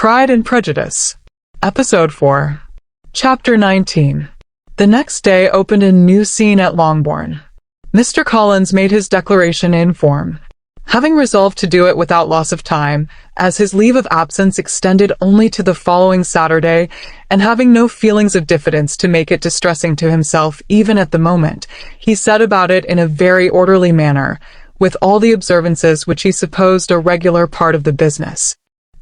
Pride and Prejudice, Episode 4, Chapter 19. The next day opened a new scene at Longbourn. Mr. Collins made his declaration in form, having resolved to do it without loss of time, as his leave of absence extended only to the following Saturday, and having no feelings of diffidence to make it distressing to himself even at the moment, he set about it in a very orderly manner, with all the observances which he supposed a regular part of the business.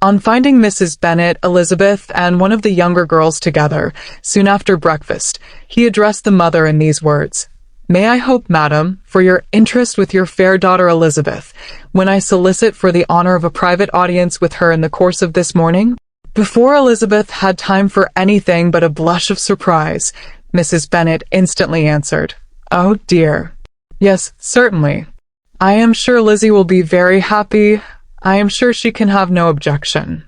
On finding Mrs. Bennet, Elizabeth, and one of the younger girls together, soon after breakfast, he addressed the mother in these words: "May I hope, madam, for your interest with your fair daughter Elizabeth, when I solicit for the honor of a private audience with her in the course of this morning?" Before Elizabeth had time for anything but a blush of surprise, Mrs. Bennet instantly answered, "Oh dear. Yes, certainly. I am sure Lizzie will be very happy. I am sure she can have no objection.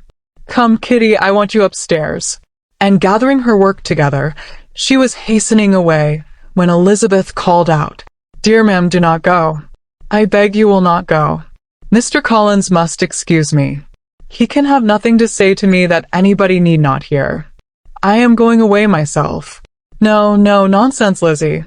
Come, Kitty, I want you upstairs." And gathering her work together, she was hastening away, when Elizabeth called out, "Dear ma'am, do not go. I beg you will not go. Mr. Collins must excuse me. He can have nothing to say to me that anybody need not hear. I am going away myself." "No, no, nonsense, Lizzie.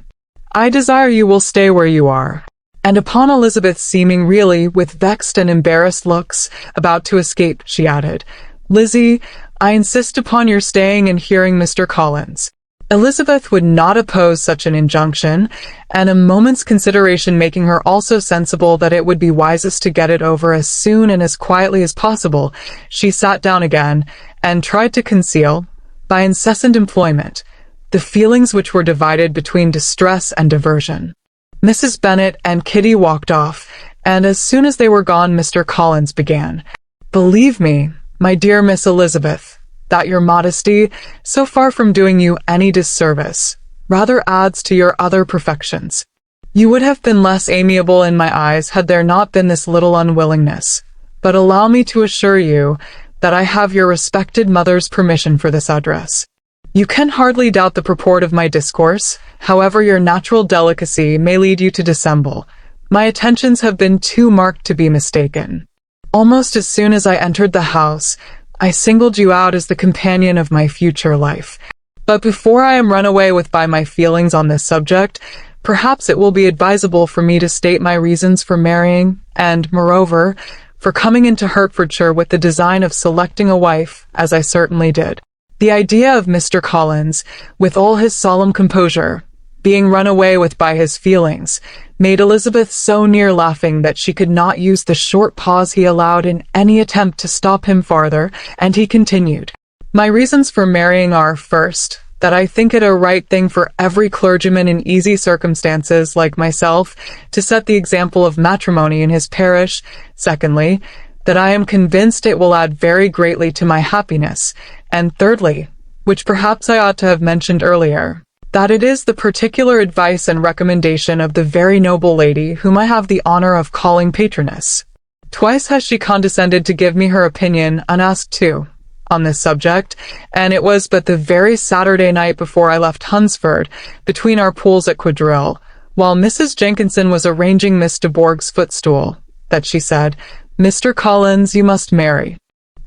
I desire you will stay where you are." And upon Elizabeth seeming really, with vexed and embarrassed looks, about to escape, she added, "Lizzie, I insist upon your staying and hearing Mr. Collins." Elizabeth would not oppose such an injunction, and a moment's consideration making her also sensible that it would be wisest to get it over as soon and as quietly as possible, she sat down again, and tried to conceal, by incessant employment, the feelings which were divided between distress and diversion. Mrs. Bennet and Kitty walked off, and as soon as they were gone Mr. Collins began, "Believe me, my dear Miss Elizabeth, that your modesty, so far from doing you any disservice, rather adds to your other perfections. You would have been less amiable in my eyes had there not been this little unwillingness, but allow me to assure you that I have your respected mother's permission for this address. You can hardly doubt the purport of my discourse, however your natural delicacy may lead you to dissemble. My attentions have been too marked to be mistaken. Almost as soon as I entered the house, I singled you out as the companion of my future life. But before I am run away with by my feelings on this subject, perhaps it will be advisable for me to state my reasons for marrying, and, moreover, for coming into Hertfordshire with the design of selecting a wife, as I certainly did. The idea of Mr. Collins, with all his solemn composure, being run away with by his feelings, made Elizabeth so near laughing that she could not use the short pause he allowed in any attempt to stop him farther, and he continued, "My reasons for marrying are, first, that I think it a right thing for every clergyman in easy circumstances like myself to set the example of matrimony in his parish. Secondly, that I am convinced it will add very greatly to my happiness, and thirdly, which perhaps I ought to have mentioned earlier, that it is the particular advice and recommendation of the very noble lady whom I have the honor of calling patroness. Twice has she condescended to give me her opinion, unasked too, on this subject, and it was but the very Saturday night before I left Hunsford, between our pools at quadrille, while Mrs. Jenkinson was arranging Miss de Bourgh's footstool, that she said, 'Mr. Collins, you must marry.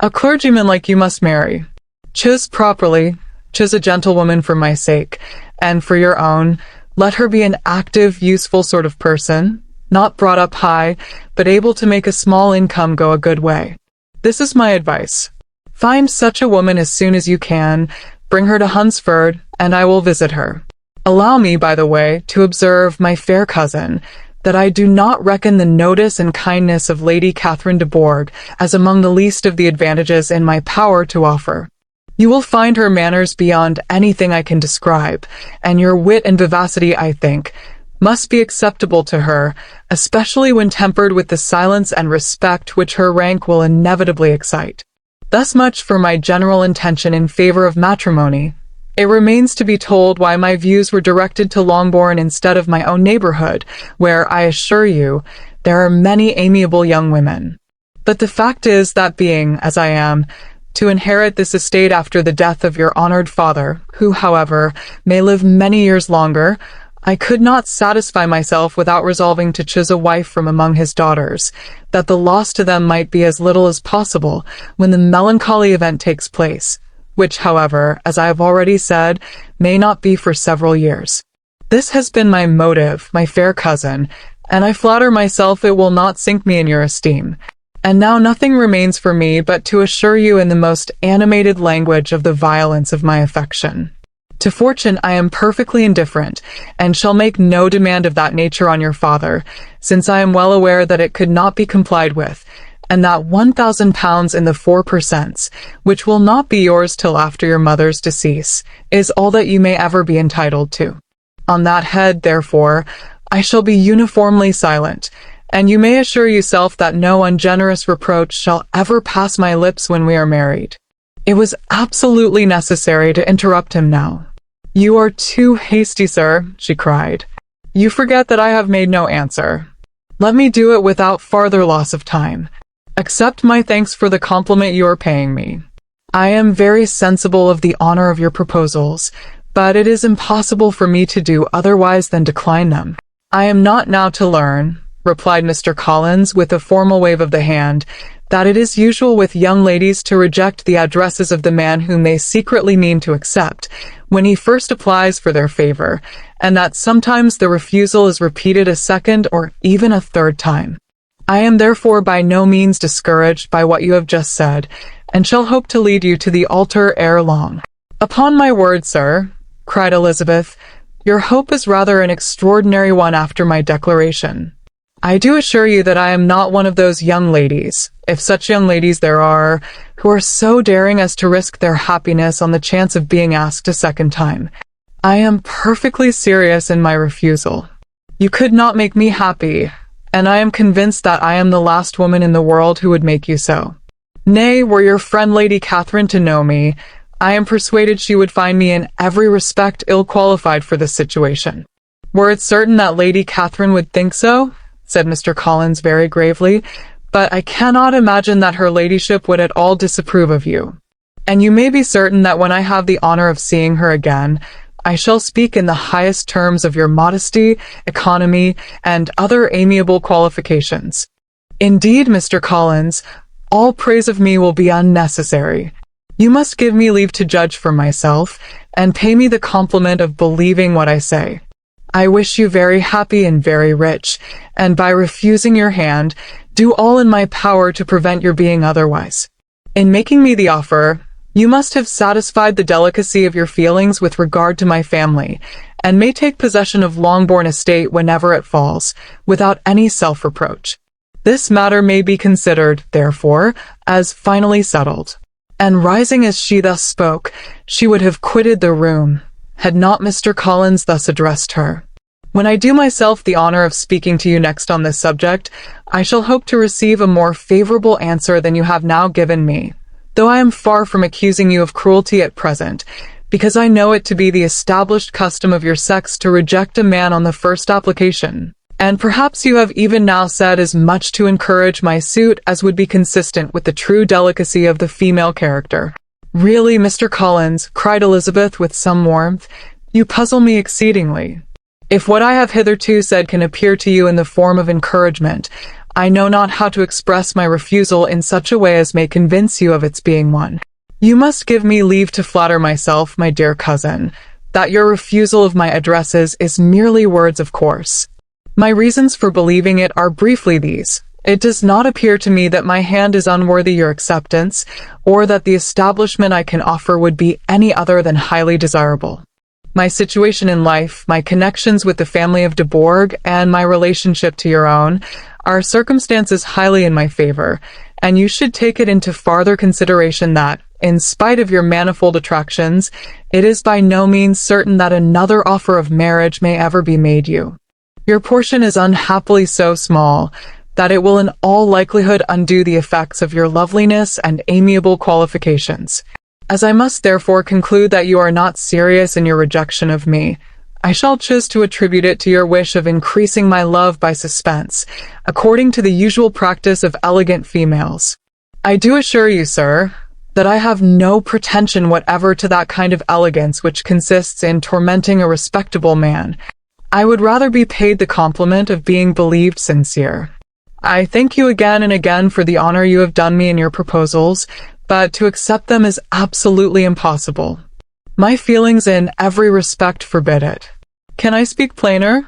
A clergyman like you must marry. Choose properly, choose a gentlewoman for my sake, and for your own. Let her be an active, useful sort of person, not brought up high, but able to make a small income go a good way. This is my advice. Find such a woman as soon as you can, bring her to Hunsford, and I will visit her. Allow me, by the way, to observe, my fair cousin, that I do not reckon the notice and kindness of Lady Catherine de Bourgh as among the least of the advantages in my power to offer. You will find her manners beyond anything I can describe, and your wit and vivacity, I think, must be acceptable to her, especially when tempered with the silence and respect which her rank will inevitably excite. Thus much for my general intention in favor of matrimony. It remains to be told why my views were directed to Longbourn instead of my own neighborhood, where, I assure you, there are many amiable young women. But the fact is that being, as I am, to inherit this estate after the death of your honored father, who, however, may live many years longer, I could not satisfy myself without resolving to choose a wife from among his daughters, that the loss to them might be as little as possible when the melancholy event takes place, which, however, as I have already said, may not be for several years. This has been my motive, my fair cousin, and I flatter myself it will not sink me in your esteem. And now nothing remains for me but to assure you in the most animated language of the violence of my affection. To fortune I am perfectly indifferent, and shall make no demand of that nature on your father, since I am well aware that it could not be complied with, and that £1,000 in the 4%, which will not be yours till after your mother's decease, is all that you may ever be entitled to. On that head, therefore, I shall be uniformly silent, and you may assure yourself that no ungenerous reproach shall ever pass my lips when we are married." It was absolutely necessary to interrupt him now. "You are too hasty, sir," she cried. "You forget that I have made no answer. Let me do it without farther loss of time. Accept my thanks for the compliment you are paying me. I am very sensible of the honor of your proposals, but it is impossible for me to do otherwise than decline them." "I am not now to learn," replied Mr. Collins with a formal wave of the hand, "that it is usual with young ladies to reject the addresses of the man whom they secretly mean to accept, when he first applies for their favor, and that sometimes the refusal is repeated a second or even a third time. I am therefore by no means discouraged by what you have just said, and shall hope to lead you to the altar ere long." "Upon my word, sir," cried Elizabeth, "your hope is rather an extraordinary one after my declaration. I do assure you that I am not one of those young ladies, if such young ladies there are, who are so daring as to risk their happiness on the chance of being asked a second time. I am perfectly serious in my refusal. You could not make me happy, and I am convinced that I am the last woman in the world who would make you so. Nay, were your friend Lady Catherine to know me, I am persuaded she would find me in every respect ill qualified for this situation." "Were it certain that Lady Catherine would think so," said Mr. Collins very gravely, "but I cannot imagine that her ladyship would at all disapprove of you. And you may be certain that when I have the honor of seeing her again, I shall speak in the highest terms of your modesty, economy, and other amiable qualifications. Indeed, Mr. Collins, all praise of me will be unnecessary. You must give me leave to judge for myself, and pay me the compliment of believing what I say. I wish you very happy and very rich, and by refusing your hand, do all in my power to prevent your being otherwise. In making me the offer, you must have satisfied the delicacy of your feelings with regard to my family, and may take possession of Longbourn estate whenever it falls, without any self-reproach. This matter may be considered, therefore, as finally settled." And rising as she thus spoke, she would have quitted the room, had not Mr. Collins thus addressed her. "When I do myself the honor of speaking to you next on this subject, I shall hope to receive a more favorable answer than you have now given me, though I am far from accusing you of cruelty at present, because I know it to be the established custom of your sex to reject a man on the first application. And perhaps you have even now said as much to encourage my suit as would be consistent with the true delicacy of the female character." "Really, Mr. Collins," cried Elizabeth with some warmth, "you puzzle me exceedingly. If what I have hitherto said can appear to you in the form of encouragement, I know not how to express my refusal in such a way as may convince you of its being one. You must give me leave to flatter myself, my dear cousin, that your refusal of my addresses is merely words of course. My reasons for believing it are briefly these. It does not appear to me that my hand is unworthy your acceptance, or that the establishment I can offer would be any other than highly desirable. My situation in life, my connections with the family of de Bourgh, and my relationship to your own, are circumstances highly in my favor, and you should take it into farther consideration that, in spite of your manifold attractions, it is by no means certain that another offer of marriage may ever be made you. Your portion is unhappily so small that it will in all likelihood undo the effects of your loveliness and amiable qualifications. As I must therefore conclude that you are not serious in your rejection of me, I shall choose to attribute it to your wish of increasing my love by suspense, according to the usual practice of elegant females. I do assure you, sir, that I have no pretension whatever to that kind of elegance which consists in tormenting a respectable man. I would rather be paid the compliment of being believed sincere. I thank you again and again for the honor you have done me in your proposals, but to accept them is absolutely impossible. My feelings in every respect forbid it. Can I speak plainer?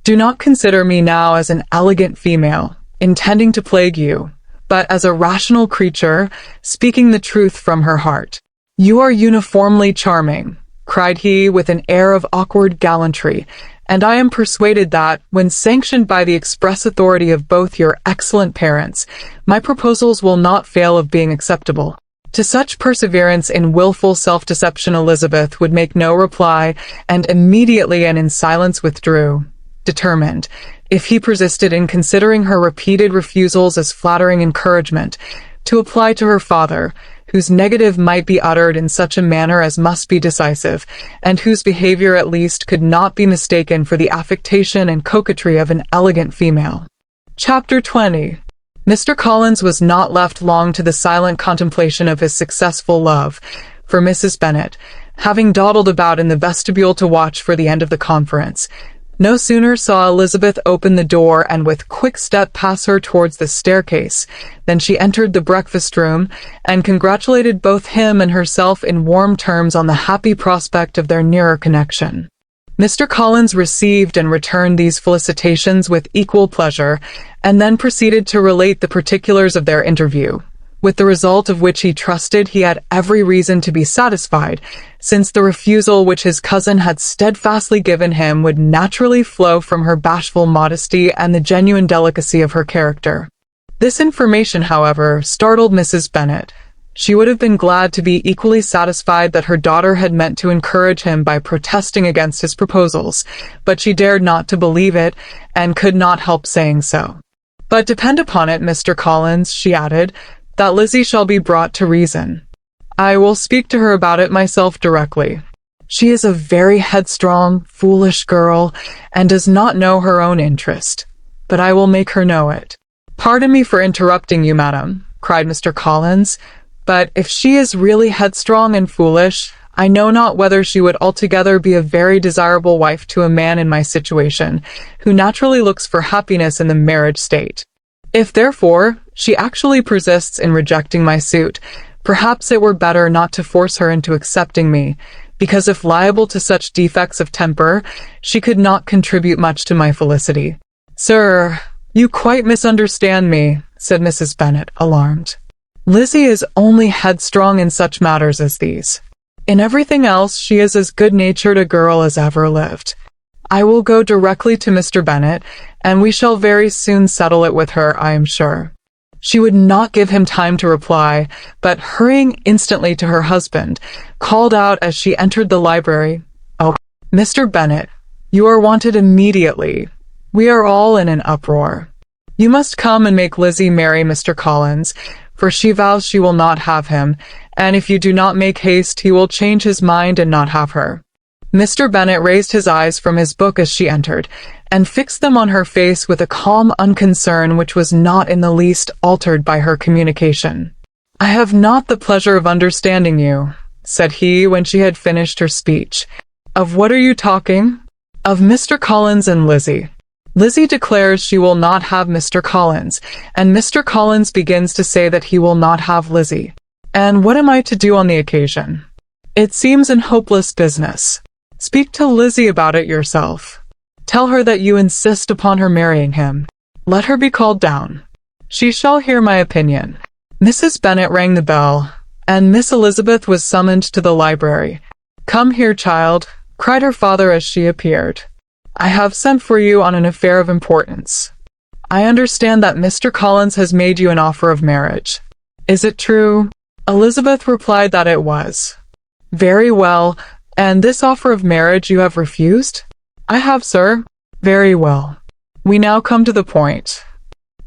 Do not consider me now as an elegant female, intending to plague you, but as a rational creature, speaking the truth from her heart. You are uniformly charming, cried he with an air of awkward gallantry, and I am persuaded that, when sanctioned by the express authority of both your excellent parents, my proposals will not fail of being acceptable. To such perseverance in wilful self-deception Elizabeth would make no reply, and immediately and in silence withdrew, determined, if he persisted in considering her repeated refusals as flattering encouragement, to apply to her father, whose negative might be uttered in such a manner as must be decisive, and whose behavior at least could not be mistaken for the affectation and coquetry of an elegant female. Chapter 20. Mr. Collins was not left long to the silent contemplation of his successful love, for Mrs. Bennet, having dawdled about in the vestibule to watch for the end of the conference, no sooner saw Elizabeth open the door and with quick step pass her towards the staircase than she entered the breakfast-room and congratulated both him and herself in warm terms on the happy prospect of their nearer connection. Mr. Collins received and returned these felicitations with equal pleasure, and then proceeded to relate the particulars of their interview, with the result of which he trusted he had every reason to be satisfied, since the refusal which his cousin had steadfastly given him would naturally flow from her bashful modesty and the genuine delicacy of her character. This information, however, startled Mrs. Bennet. She would have been glad to be equally satisfied that her daughter had meant to encourage him by protesting against his proposals, but she dared not to believe it, and could not help saying so. "But depend upon it, Mr. Collins," she added, "that Lizzie shall be brought to reason. I will speak to her about it myself directly. She is a very headstrong, foolish girl, and does not know her own interest, but I will make her know it." "Pardon me for interrupting you, madam," cried Mr. Collins, "but if she is really headstrong and foolish, I know not whether she would altogether be a very desirable wife to a man in my situation, who naturally looks for happiness in the marriage state. If, therefore, she actually persists in rejecting my suit, perhaps it were better not to force her into accepting me, because if liable to such defects of temper, she could not contribute much to my felicity." "Sir, you quite misunderstand me," said Mrs. Bennet, alarmed. "Lizzie is only headstrong in such matters as these. In everything else she is as good-natured a girl as ever lived. I will go directly to Mr. Bennet, and we shall very soon settle it with her, I am sure." She would not give him time to reply, but hurrying instantly to her husband, called out as she entered the library, "Oh, Mr. Bennet, you are wanted immediately. We are all in an uproar. You must come and make Lizzie marry Mr. Collins, for she vows she will not have him, and if you do not make haste he will change his mind and not have her." Mr. Bennet raised his eyes from his book as she entered, and fixed them on her face with a calm unconcern which was not in the least altered by her communication. "I have not the pleasure of understanding you," said he when she had finished her speech. "Of what are you talking?" "Of Mr. Collins and Lizzie. Lizzie declares she will not have Mr. Collins, and Mr. Collins begins to say that he will not have Lizzie. And what am I to do on the occasion? It seems an hopeless business. Speak to Lizzie about it yourself. Tell her that you insist upon her marrying him. Let her be called down. She shall hear my opinion." Mrs. Bennet rang the bell, and Miss Elizabeth was summoned to the library. "Come here, child," cried her father as she appeared. "I have sent for you on an affair of importance. I understand that Mr. Collins has made you an offer of marriage. Is it true?" Elizabeth replied that it was. "Very well, and this offer of marriage you have refused?" "I have, sir." "Very well. We now come to the point.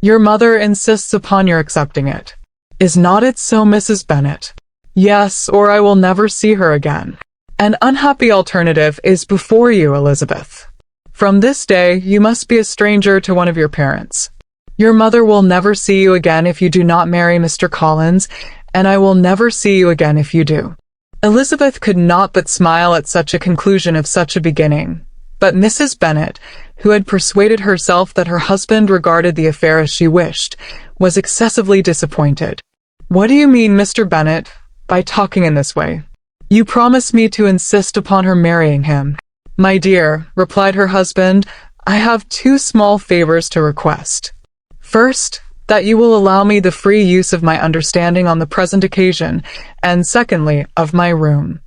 Your mother insists upon your accepting it. Is not it so, Mrs. Bennet?" "Yes, or I will never see her again." "An unhappy alternative is before you, Elizabeth. From this day you must be a stranger to one of your parents. Your mother will never see you again if you do not marry Mr. Collins, and I will never see you again if you do." Elizabeth could not but smile at such a conclusion of such a beginning, But Mrs. Bennet, who had persuaded herself that her husband regarded the affair as she wished, was excessively disappointed. "What do you mean, Mr. Bennet, by talking in this way? You promised me to insist upon her marrying him." "My dear," replied her husband, "I have two small favors to request. First, that you will allow me the free use of my understanding on the present occasion, and secondly, of my room.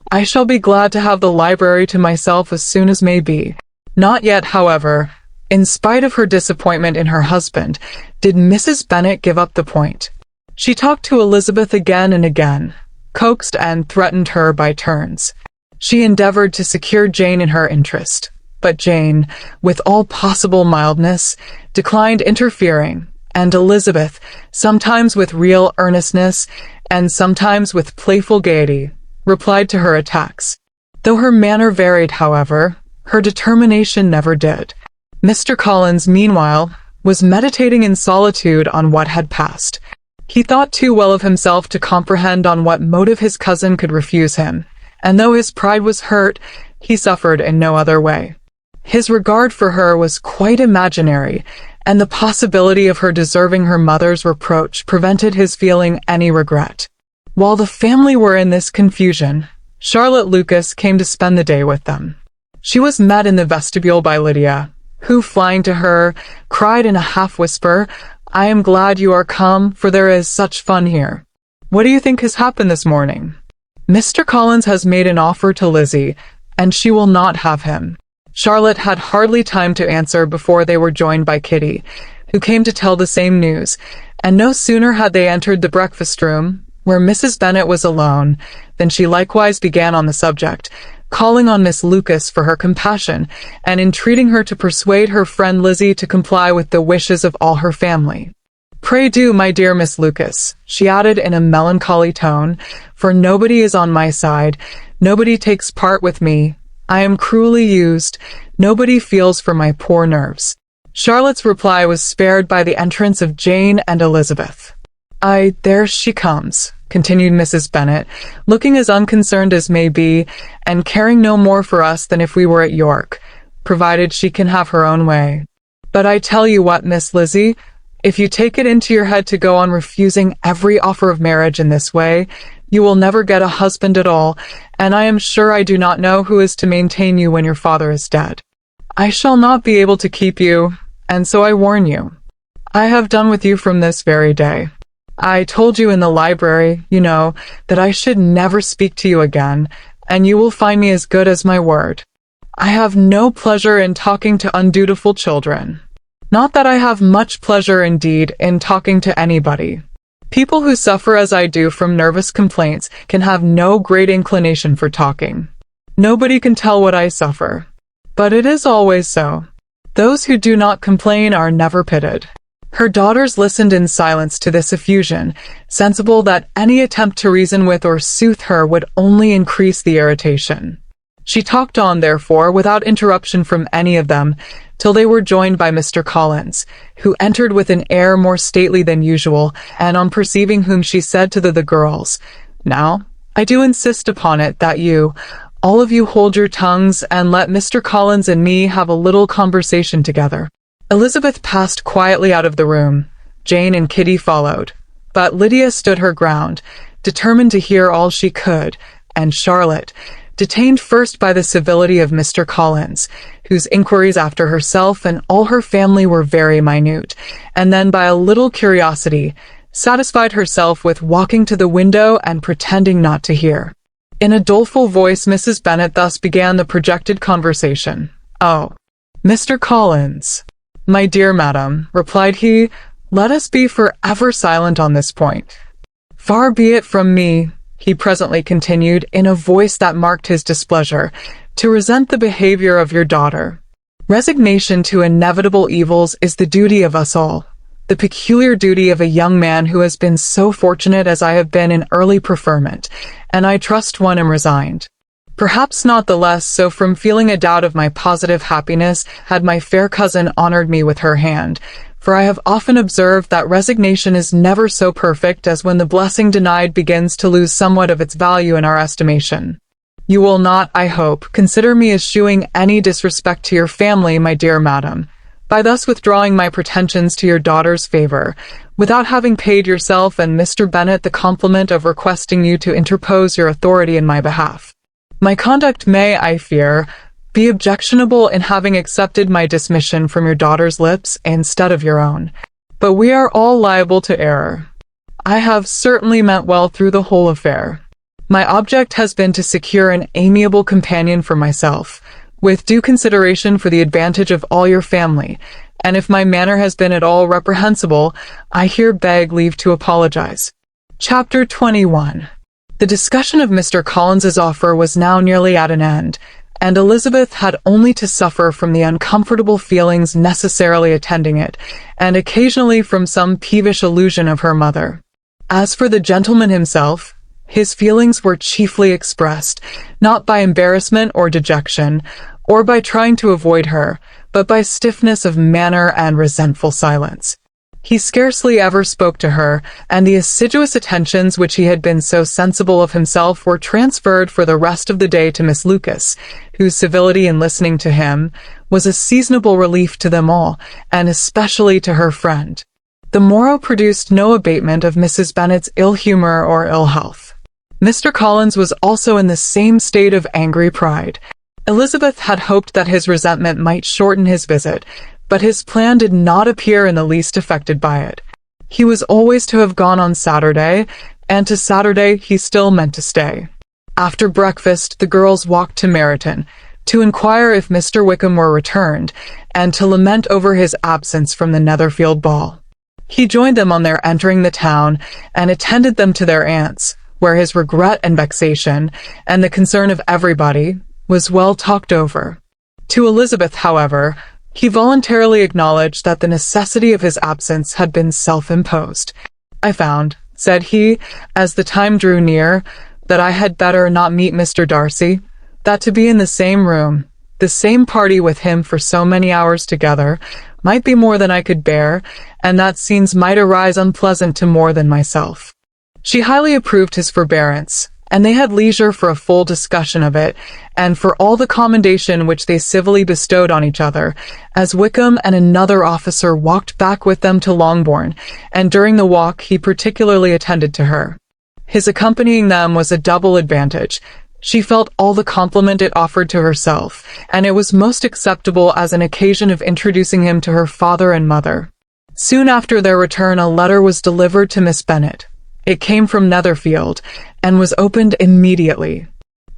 I shall be glad to have the library to myself as soon as may be." Not yet, however, in spite of her disappointment in her husband, did Mrs. Bennet give up the point. She talked to Elizabeth again and again, coaxed and threatened her by turns. She endeavored to secure Jane in her interest, but Jane, with all possible mildness, declined interfering, and Elizabeth, sometimes with real earnestness, and sometimes with playful gaiety, replied to her attacks. Though her manner varied, however, her determination never did. Mr. Collins, meanwhile, was meditating in solitude on what had passed. He thought too well of himself to comprehend on what motive his cousin could refuse him, and though his pride was hurt, he suffered in no other way. His regard for her was quite imaginary, and the possibility of her deserving her mother's reproach prevented his feeling any regret. While the family were in this confusion, Charlotte Lucas came to spend the day with them. She was met in the vestibule by Lydia, who, flying to her, cried in a half-whisper, "I am glad you are come, for there is such fun here. What do you think has happened this morning? Mr. Collins has made an offer to Lizzie, and she will not have him." Charlotte had hardly time to answer before they were joined by Kitty, who came to tell the same news, and no sooner had they entered the breakfast-room, where Mrs. Bennet was alone, than she likewise began on the subject, calling on Miss Lucas for her compassion, and entreating her to persuade her friend Lizzie to comply with the wishes of all her family. "Pray do, my dear Miss Lucas," she added in a melancholy tone, "for nobody is on my side, nobody takes part with me. I am cruelly used, nobody feels for my poor nerves." Charlotte's reply was spared by the entrance of Jane and Elizabeth. "There she comes," continued Mrs. Bennet, looking as unconcerned as may be, and caring no more for us than if we were at York, provided she can have her own way. "But I tell you what, Miss Lizzie, if you take it into your head to go on refusing every offer of marriage in this way, you will never get a husband at all, and I am sure I do not know who is to maintain you when your father is dead. I shall not be able to keep you, and so I warn you. I have done with you from this very day. I told you in the library, you know, that I should never speak to you again, and you will find me as good as my word. I have no pleasure in talking to undutiful children. Not that I have much pleasure indeed in talking to anybody. People who suffer as I do from nervous complaints can have no great inclination for talking. Nobody can tell what I suffer. But it is always so. Those who do not complain are never pitied." Her daughters listened in silence to this effusion, sensible that any attempt to reason with or soothe her would only increase the irritation. She talked on, therefore, without interruption from any of them, till they were joined by Mr. Collins, who entered with an air more stately than usual, and on perceiving whom she said to the girls, "Now, I do insist upon it that you, all of you, hold your tongues and let Mr. Collins and me have a little conversation together." Elizabeth passed quietly out of the room. Jane and Kitty followed, but Lydia stood her ground, determined to hear all she could, and Charlotte, detained first by the civility of Mr. Collins, whose inquiries after herself and all her family were very minute, and then by a little curiosity, satisfied herself with walking to the window and pretending not to hear. In a doleful voice Mrs. Bennet thus began the projected conversation. "Oh, Mr. Collins." "My dear madam," replied he, "let us be forever silent on this point. Far be it from me," he presently continued, in a voice that marked his displeasure, "to resent the behavior of your daughter. Resignation to inevitable evils is the duty of us all, the peculiar duty of a young man who has been so fortunate as I have been in early preferment, and I trust one am resigned. Perhaps not the less so from feeling a doubt of my positive happiness had my fair cousin honored me with her hand, for I have often observed that resignation is never so perfect as when the blessing denied begins to lose somewhat of its value in our estimation. You will not, I hope, consider me as shewing any disrespect to your family, my dear madam, by thus withdrawing my pretensions to your daughter's favor, without having paid yourself and Mr. Bennet the compliment of requesting you to interpose your authority in my behalf. My conduct may, I fear, be objectionable in having accepted my dismission from your daughter's lips instead of your own, but we are all liable to error. I have certainly meant well through the whole affair. My object has been to secure an amiable companion for myself, with due consideration for the advantage of all your family, and if my manner has been at all reprehensible, I here beg leave to apologize. Chapter 21. The discussion of Mr. Collins's offer was now nearly at an end, and Elizabeth had only to suffer from the uncomfortable feelings necessarily attending it, and occasionally from some peevish allusion of her mother. As for the gentleman himself, his feelings were chiefly expressed, not by embarrassment or dejection, or by trying to avoid her, but by stiffness of manner and resentful silence. He scarcely ever spoke to her, and the assiduous attentions which he had been so sensible of himself were transferred for the rest of the day to Miss Lucas, whose civility in listening to him was a seasonable relief to them all, and especially to her friend. The morrow produced no abatement of Mrs. Bennet's ill humour or ill health. Mr. Collins was also in the same state of angry pride. Elizabeth had hoped that his resentment might shorten his visit, but his plan did not appear in the least affected by it. He was always to have gone on Saturday, and to Saturday he still meant to stay. After breakfast, the girls walked to Meryton, to inquire if Mr. Wickham were returned, and to lament over his absence from the Netherfield ball. He joined them on their entering the town, and attended them to their aunt's, where his regret and vexation, and the concern of everybody, was well talked over. To Elizabeth, however, he voluntarily acknowledged that the necessity of his absence had been self-imposed. I found, said he, as the time drew near, that I had better not meet Mr. Darcy, that to be in the same room, the same party with him for so many hours together, might be more than I could bear, and that scenes might arise unpleasant to more than myself. She highly approved his forbearance, and they had leisure for a full discussion of it, and for all the commendation which they civilly bestowed on each other, as Wickham and another officer walked back with them to Longbourn, and during the walk he particularly attended to her. His accompanying them was a double advantage. She felt all the compliment it offered to herself, and it was most acceptable as an occasion of introducing him to her father and mother. Soon after their return a letter was delivered to Miss Bennet. It came from Netherfield, and was opened immediately.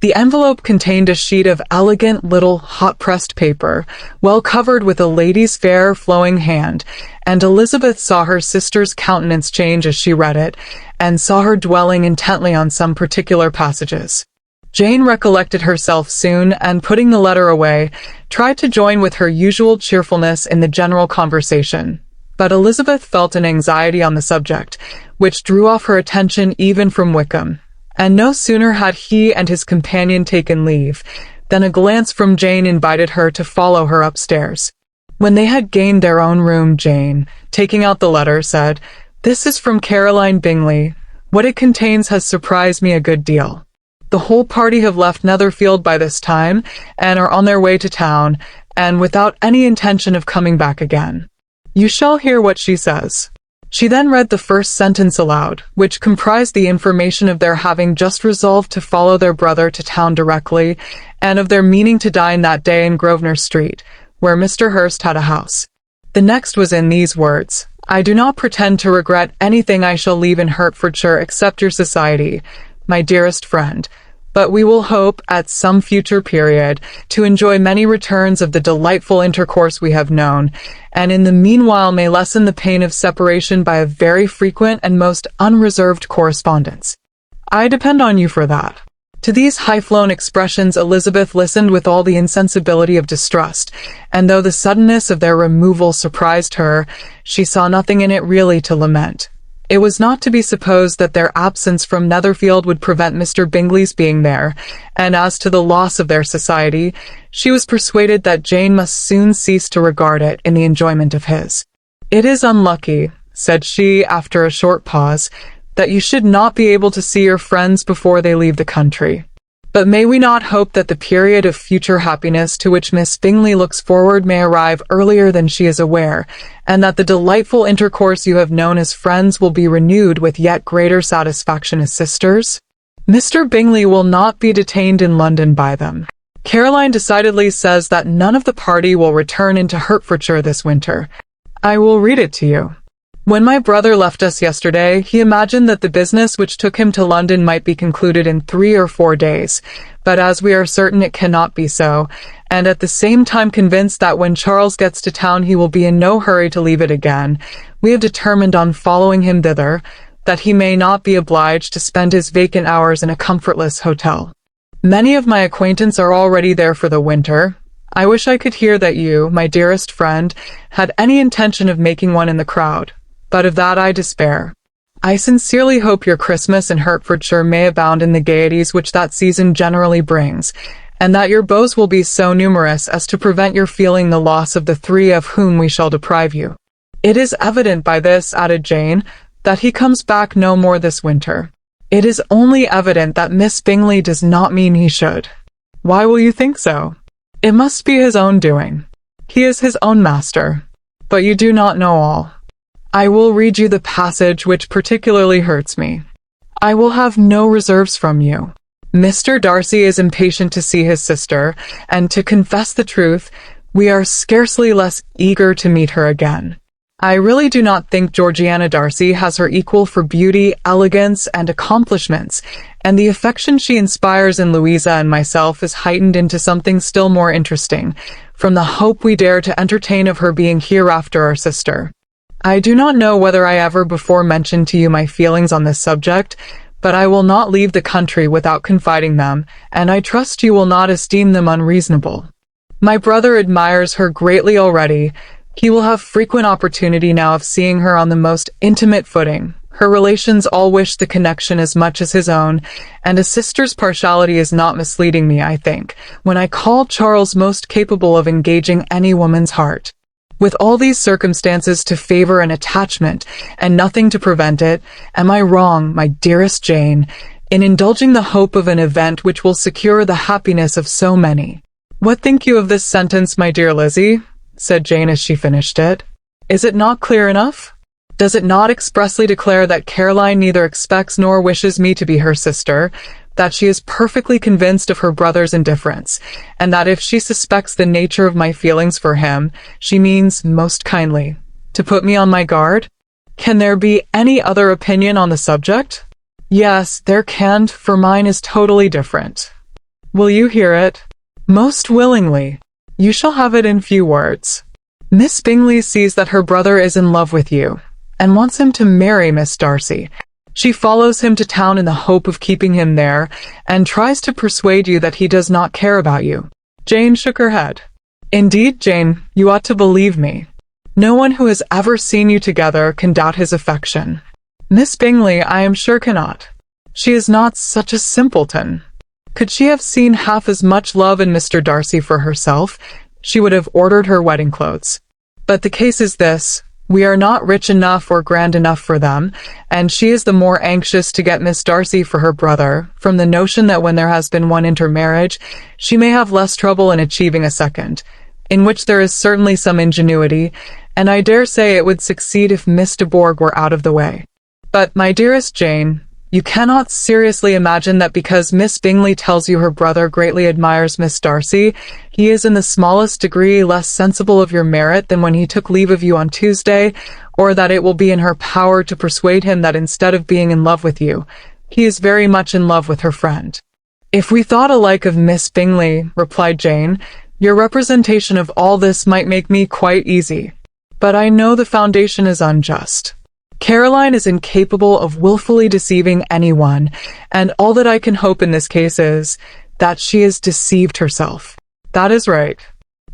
The envelope contained a sheet of elegant little hot-pressed paper, well covered with a lady's fair, flowing hand, and Elizabeth saw her sister's countenance change as she read it, and saw her dwelling intently on some particular passages. Jane recollected herself soon, and putting the letter away, tried to join with her usual cheerfulness in the general conversation. But Elizabeth felt an anxiety on the subject, which drew off her attention even from Wickham, and no sooner had he and his companion taken leave, than a glance from Jane invited her to follow her upstairs. When they had gained their own room, Jane, taking out the letter, said, "This is from Caroline Bingley. What it contains has surprised me a good deal. The whole party have left Netherfield by this time, and are on their way to town, and without any intention of coming back again. You shall hear what she says." She then read the first sentence aloud, which comprised the information of their having just resolved to follow their brother to town directly, and of their meaning to dine that day in Grosvenor Street, where Mr. Hurst had a house. The next was in these words: "I do not pretend to regret anything I shall leave in Hertfordshire except your society, my dearest friend, but we will hope, at some future period, to enjoy many returns of the delightful intercourse we have known, and in the meanwhile may lessen the pain of separation by a very frequent and most unreserved correspondence. I depend on you for that." To these high-flown expressions Elizabeth listened with all the insensibility of distrust, and though the suddenness of their removal surprised her, she saw nothing in it really to lament. It was not to be supposed that their absence from Netherfield would prevent Mr. Bingley's being there, and as to the loss of their society, she was persuaded that Jane must soon cease to regard it in the enjoyment of his. "It is unlucky," said she, after a short pause, "that you should not be able to see your friends before they leave the country. But may we not hope that the period of future happiness to which Miss Bingley looks forward may arrive earlier than she is aware, and that the delightful intercourse you have known as friends will be renewed with yet greater satisfaction as sisters? Mr. Bingley will not be detained in London by them. Caroline decidedly says that none of the party will return into Hertfordshire this winter. I will read it to you. When my brother left us yesterday, he imagined that the business which took him to London might be concluded in 3 or 4 days, but as we are certain it cannot be so, and at the same time convinced that when Charles gets to town he will be in no hurry to leave it again, we have determined on following him thither, that he may not be obliged to spend his vacant hours in a comfortless hotel. Many of my acquaintance are already there for the winter. I wish I could hear that you, my dearest friend, had any intention of making one in the crowd, but of that I despair. I sincerely hope your Christmas in Hertfordshire may abound in the gaieties which that season generally brings, and that your beaux will be so numerous as to prevent your feeling the loss of the 3 of whom we shall deprive you. It is evident by this, added Jane, that he comes back no more this winter. It is only evident that Miss Bingley does not mean he should. Why will you think so? It must be his own doing. He is his own master. But you do not know all. I will read you the passage which particularly hurts me. I will have no reserves from you. Mr. Darcy is impatient to see his sister, and to confess the truth, we are scarcely less eager to meet her again. I really do not think Georgiana Darcy has her equal for beauty, elegance, and accomplishments, and the affection she inspires in Louisa and myself is heightened into something still more interesting, from the hope we dare to entertain of her being hereafter our sister. I do not know whether I ever before mentioned to you my feelings on this subject, but I will not leave the country without confiding them, and I trust you will not esteem them unreasonable. My brother admires her greatly already. He will have frequent opportunity now of seeing her on the most intimate footing. Her relations all wish the connection as much as his own, and a sister's partiality is not misleading me, I think, when I call Charles most capable of engaging any woman's heart. With all these circumstances to favor an attachment, and nothing to prevent it, am I wrong, my dearest Jane, in indulging the hope of an event which will secure the happiness of so many? What think you of this sentence, my dear Lizzie? Said Jane as she finished it. Is it not clear enough? Does it not expressly declare that Caroline neither expects nor wishes me to be her sister, that she is perfectly convinced of her brother's indifference, and that if she suspects the nature of my feelings for him, she means, most kindly, to put me on my guard? Can there be any other opinion on the subject? Yes, there can, for mine is totally different. Will you hear it? Most willingly. You shall have it in few words. Miss Bingley sees that her brother is in love with you, and wants him to marry Miss Darcy. She follows him to town in the hope of keeping him there, and tries to persuade you that he does not care about you. Jane shook her head. Indeed, Jane, you ought to believe me. No one who has ever seen you together can doubt his affection. Miss Bingley, I am sure, cannot. She is not such a simpleton. Could she have seen half as much love in Mr. Darcy for herself, she would have ordered her wedding clothes. But the case is this. We are not rich enough or grand enough for them, and she is the more anxious to get Miss Darcy for her brother, from the notion that when there has been one intermarriage, she may have less trouble in achieving a second, in which there is certainly some ingenuity, and I dare say it would succeed if Miss de Bourgh were out of the way. But, my dearest Jane, you cannot seriously imagine that because Miss Bingley tells you her brother greatly admires Miss Darcy, he is in the smallest degree less sensible of your merit than when he took leave of you on Tuesday, or that it will be in her power to persuade him that instead of being in love with you, he is very much in love with her friend. If we thought alike of Miss Bingley, replied Jane, your representation of all this might make me quite easy. But I know the foundation is unjust. Caroline is incapable of willfully deceiving anyone, and all that I can hope in this case is that she has deceived herself. That is right.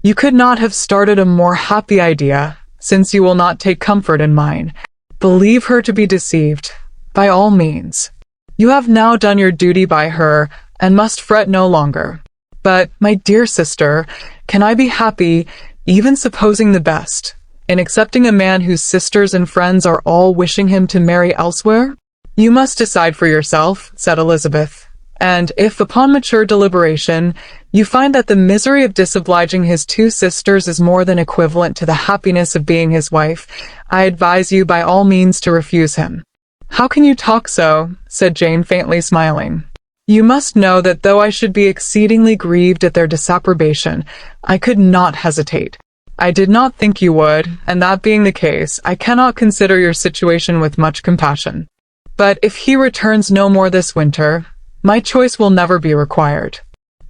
You could not have started a more happy idea, since you will not take comfort in mine. Believe her to be deceived, by all means. You have now done your duty by her, and must fret no longer. But, my dear sister, can I be happy, even supposing the best, in accepting a man whose sisters and friends are all wishing him to marry elsewhere? You must decide for yourself, said Elizabeth. And if, upon mature deliberation, you find that the misery of disobliging his two sisters is more than equivalent to the happiness of being his wife, I advise you by all means to refuse him." "How can you talk so?" said Jane, faintly smiling. "You must know that though I should be exceedingly grieved at their disapprobation, I could not hesitate. I did not think you would, and that being the case, I cannot consider your situation with much compassion. But if he returns no more this winter, my choice will never be required.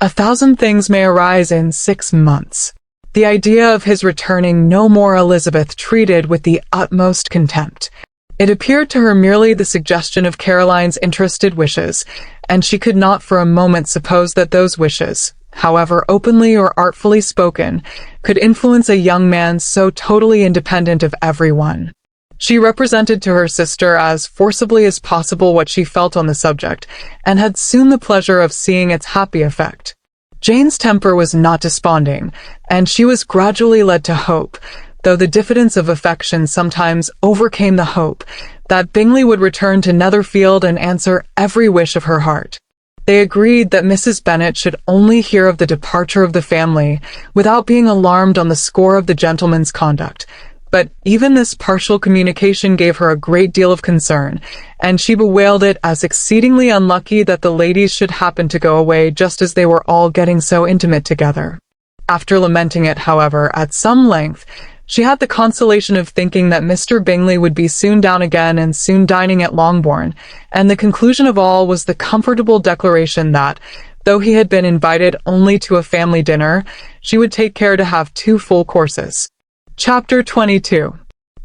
1,000 things may arise in 6 months." The idea of his returning no more Elizabeth treated with the utmost contempt. It appeared to her merely the suggestion of Caroline's interested wishes, and she could not for a moment suppose that those wishes, however openly or artfully spoken, could influence a young man so totally independent of everyone. She represented to her sister as forcibly as possible what she felt on the subject, and had soon the pleasure of seeing its happy effect. Jane's temper was not desponding, and she was gradually led to hope, though the diffidence of affection sometimes overcame the hope, that Bingley would return to Netherfield and answer every wish of her heart. They agreed that Mrs. Bennet should only hear of the departure of the family without being alarmed on the score of the gentleman's conduct, but even this partial communication gave her a great deal of concern, and she bewailed it as exceedingly unlucky that the ladies should happen to go away just as they were all getting so intimate together. After lamenting it, however, at some length, she had the consolation of thinking that Mr. Bingley would be soon down again and soon dining at Longbourn, and the conclusion of all was the comfortable declaration that, though he had been invited only to a family dinner, she would take care to have 2 full courses. Chapter 22.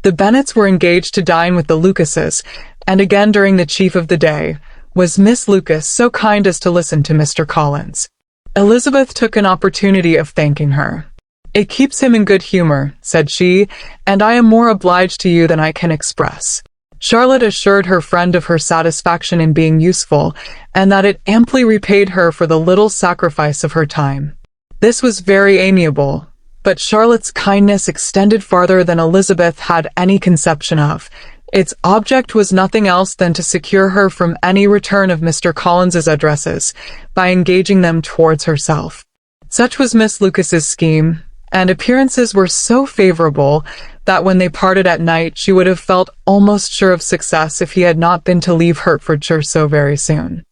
The Bennets were engaged to dine with the Lucases, and again during the chief of the day was Miss Lucas so kind as to listen to Mr. Collins. Elizabeth took an opportunity of thanking her. "It keeps him in good humour," said she, "and I am more obliged to you than I can express." Charlotte assured her friend of her satisfaction in being useful, and that it amply repaid her for the little sacrifice of her time. This was very amiable, but Charlotte's kindness extended farther than Elizabeth had any conception of. Its object was nothing else than to secure her from any return of Mr. Collins's addresses, by engaging them towards herself. Such was Miss Lucas's scheme, and appearances were so favourable that when they parted at night she would have felt almost sure of success if he had not been to leave Hertfordshire so very soon.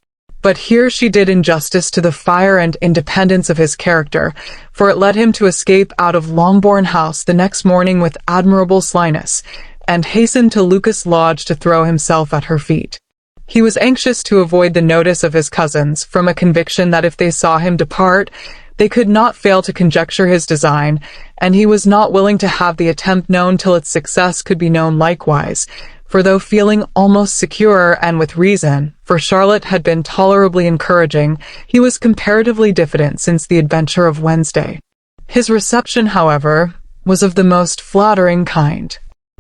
But here she did injustice to the fire and independence of his character, for it led him to escape out of Longbourn House the next morning with admirable slyness, and hasten to Lucas Lodge to throw himself at her feet. He was anxious to avoid the notice of his cousins, from a conviction that if they saw him depart, they could not fail to conjecture his design, and he was not willing to have the attempt known till its success could be known likewise, for though feeling almost secure, and with reason, for Charlotte had been tolerably encouraging, he was comparatively diffident since the adventure of Wednesday. His reception, however, was of the most flattering kind.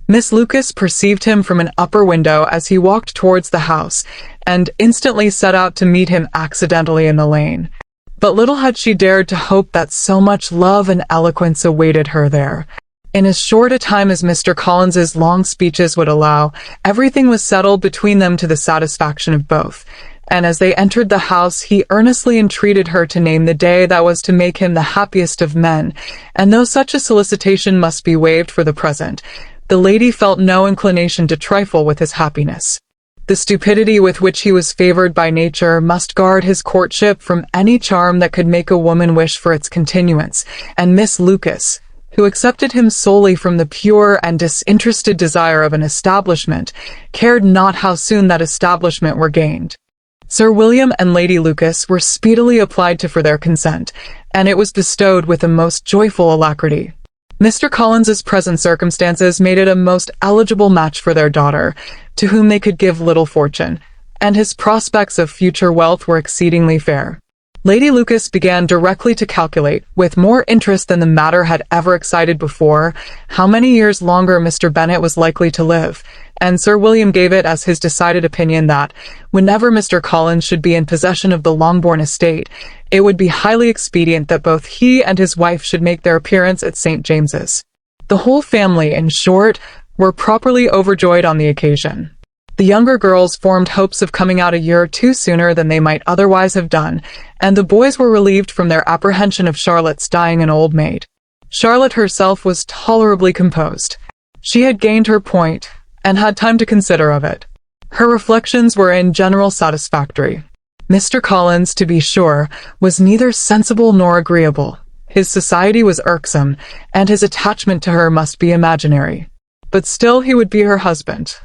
Miss Lucas perceived him from an upper window as he walked towards the house, and instantly set out to meet him accidentally in the lane. But little had she dared to hope that so much love and eloquence awaited her there. In as short a time as Mr. Collins's long speeches would allow, everything was settled between them to the satisfaction of both, and as they entered the house he earnestly entreated her to name the day that was to make him the happiest of men, and though such a solicitation must be waived for the present, the lady felt no inclination to trifle with his happiness. The stupidity with which he was favoured by nature must guard his courtship from any charm that could make a woman wish for its continuance, and Miss Lucas, who accepted him solely from the pure and disinterested desire of an establishment, cared not how soon that establishment were gained. Sir William and Lady Lucas were speedily applied to for their consent, and it was bestowed with a most joyful alacrity. Mr. Collins's present circumstances made it a most eligible match for their daughter, to whom they could give little fortune, and his prospects of future wealth were exceedingly fair. Lady Lucas began directly to calculate, with more interest than the matter had ever excited before, how many years longer Mr. Bennet was likely to live, and Sir William gave it as his decided opinion that, whenever Mr. Collins should be in possession of the Longbourn estate, it would be highly expedient that both he and his wife should make their appearance at St. James's. The whole family, in short, were properly overjoyed on the occasion. The younger girls formed hopes of coming out a year or two sooner than they might otherwise have done, and the boys were relieved from their apprehension of Charlotte's dying an old maid. Charlotte herself was tolerably composed. She had gained her point, and had time to consider of it. Her reflections were in general satisfactory. Mr. Collins, to be sure, was neither sensible nor agreeable. His society was irksome, and his attachment to her must be imaginary. But still he would be her husband.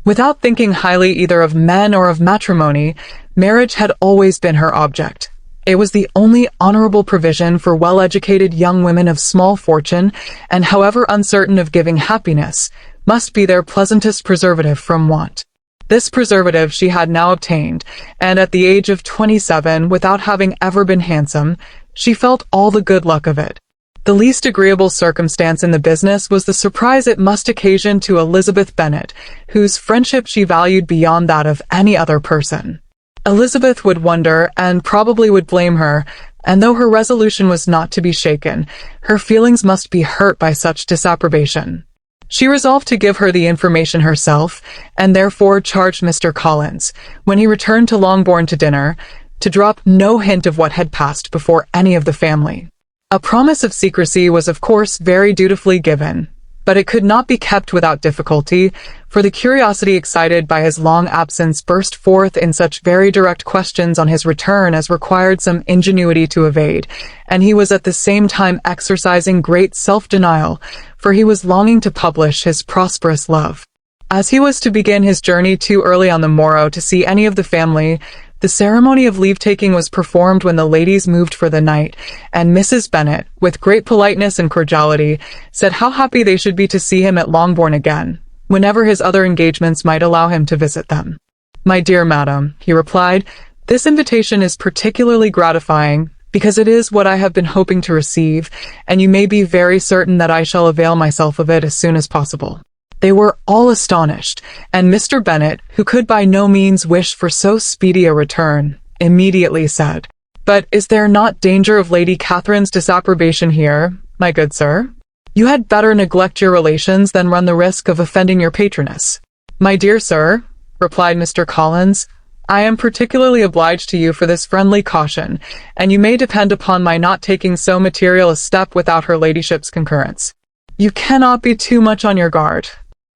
Without thinking highly either of men or of matrimony, marriage had always been her object. It was the only honorable provision for well-educated young women of small fortune, and however uncertain of giving happiness, must be their pleasantest preservative from want. This preservative she had now obtained, and at the age of 27, without having ever been handsome, she felt all the good luck of it. The least agreeable circumstance in the business was the surprise it must occasion to Elizabeth Bennet, whose friendship she valued beyond that of any other person. Elizabeth would wonder, and probably would blame her, and though her resolution was not to be shaken, her feelings must be hurt by such disapprobation. She resolved to give her the information herself, and therefore charged Mr. Collins, when he returned to Longbourn to dinner, to drop no hint of what had passed before any of the family. A promise of secrecy was of course very dutifully given, but it could not be kept without difficulty, for the curiosity excited by his long absence burst forth in such very direct questions on his return as required some ingenuity to evade, and he was at the same time exercising great self-denial, for he was longing to publish his prosperous love. As he was to begin his journey too early on the morrow to see any of the family, the ceremony of leave-taking was performed when the ladies moved for the night, and Mrs. Bennet, with great politeness and cordiality, said how happy they should be to see him at Longbourn again, whenever his other engagements might allow him to visit them. "My dear madam," he replied, "this invitation is particularly gratifying, because it is what I have been hoping to receive, and you may be very certain that I shall avail myself of it as soon as possible." They were all astonished, and Mr. Bennet, who could by no means wish for so speedy a return, immediately said, "But is there not danger of Lady Catherine's disapprobation here, my good sir? You had better neglect your relations than run the risk of offending your patroness." "My dear sir," replied Mr. Collins, "I am particularly obliged to you for this friendly caution, and you may depend upon my not taking so material a step without her ladyship's concurrence. You cannot be too much on your guard.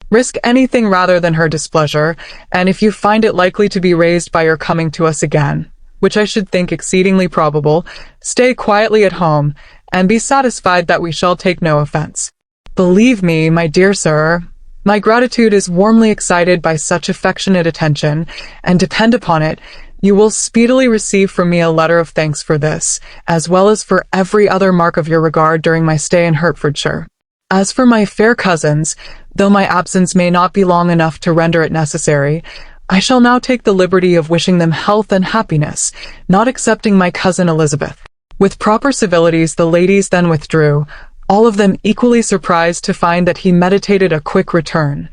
Risk anything rather than her displeasure, and if you find it likely to be raised by your coming to us again, which I should think exceedingly probable, stay quietly at home, and be satisfied that we shall take no offense. Believe me, my dear sir, my gratitude is warmly excited by such affectionate attention, and depend upon it, you will speedily receive from me a letter of thanks for this, as well as for every other mark of your regard during my stay in Hertfordshire. As for my fair cousins, though my absence may not be long enough to render it necessary, I shall now take the liberty of wishing them health and happiness, not excepting my cousin Elizabeth." With proper civilities the ladies then withdrew, all of them equally surprised to find that he meditated a quick return.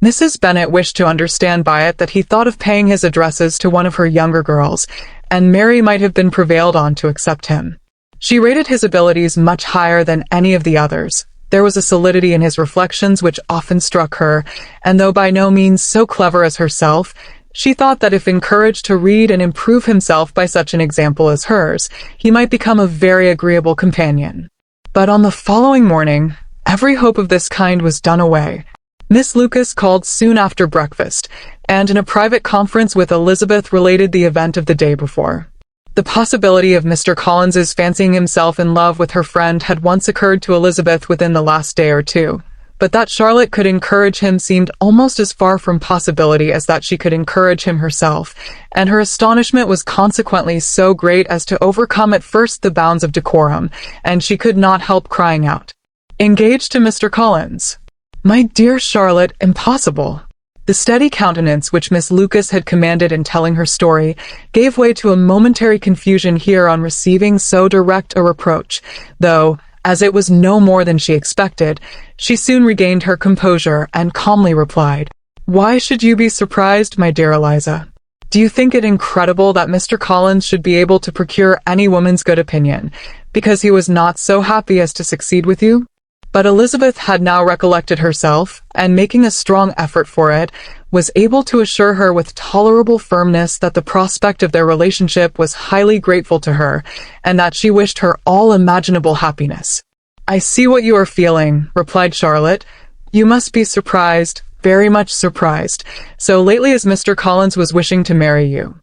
Mrs. Bennet wished to understand by it that he thought of paying his addresses to one of her younger girls, and Mary might have been prevailed on to accept him. She rated his abilities much higher than any of the others. There was a solidity in his reflections which often struck her, and though by no means so clever as herself, she thought that if encouraged to read and improve himself by such an example as hers, he might become a very agreeable companion. But on the following morning, every hope of this kind was done away. Miss Lucas called soon after breakfast, and in a private conference with Elizabeth related the event of the day before. The possibility of Mr. Collins's fancying himself in love with her friend had once occurred to Elizabeth within the last day or two, but that Charlotte could encourage him seemed almost as far from possibility as that she could encourage him herself, and her astonishment was consequently so great as to overcome at first the bounds of decorum, and she could not help crying out, "Engaged to Mr. Collins? My dear Charlotte, impossible!" The steady countenance which Miss Lucas had commanded in telling her story gave way to a momentary confusion here on receiving so direct a reproach, though, as it was no more than she expected, she soon regained her composure and calmly replied, "Why should you be surprised, my dear Eliza? Do you think it incredible that Mr. Collins should be able to procure any woman's good opinion, because he was not so happy as to succeed with you? But Elizabeth had now recollected herself, and making a strong effort for it, was able to assure her with tolerable firmness that the prospect of their relationship was highly grateful to her, and that she wished her all imaginable happiness. "I see what you are feeling," replied Charlotte. "You must be surprised, very much surprised, so lately as Mr. Collins was wishing to marry you.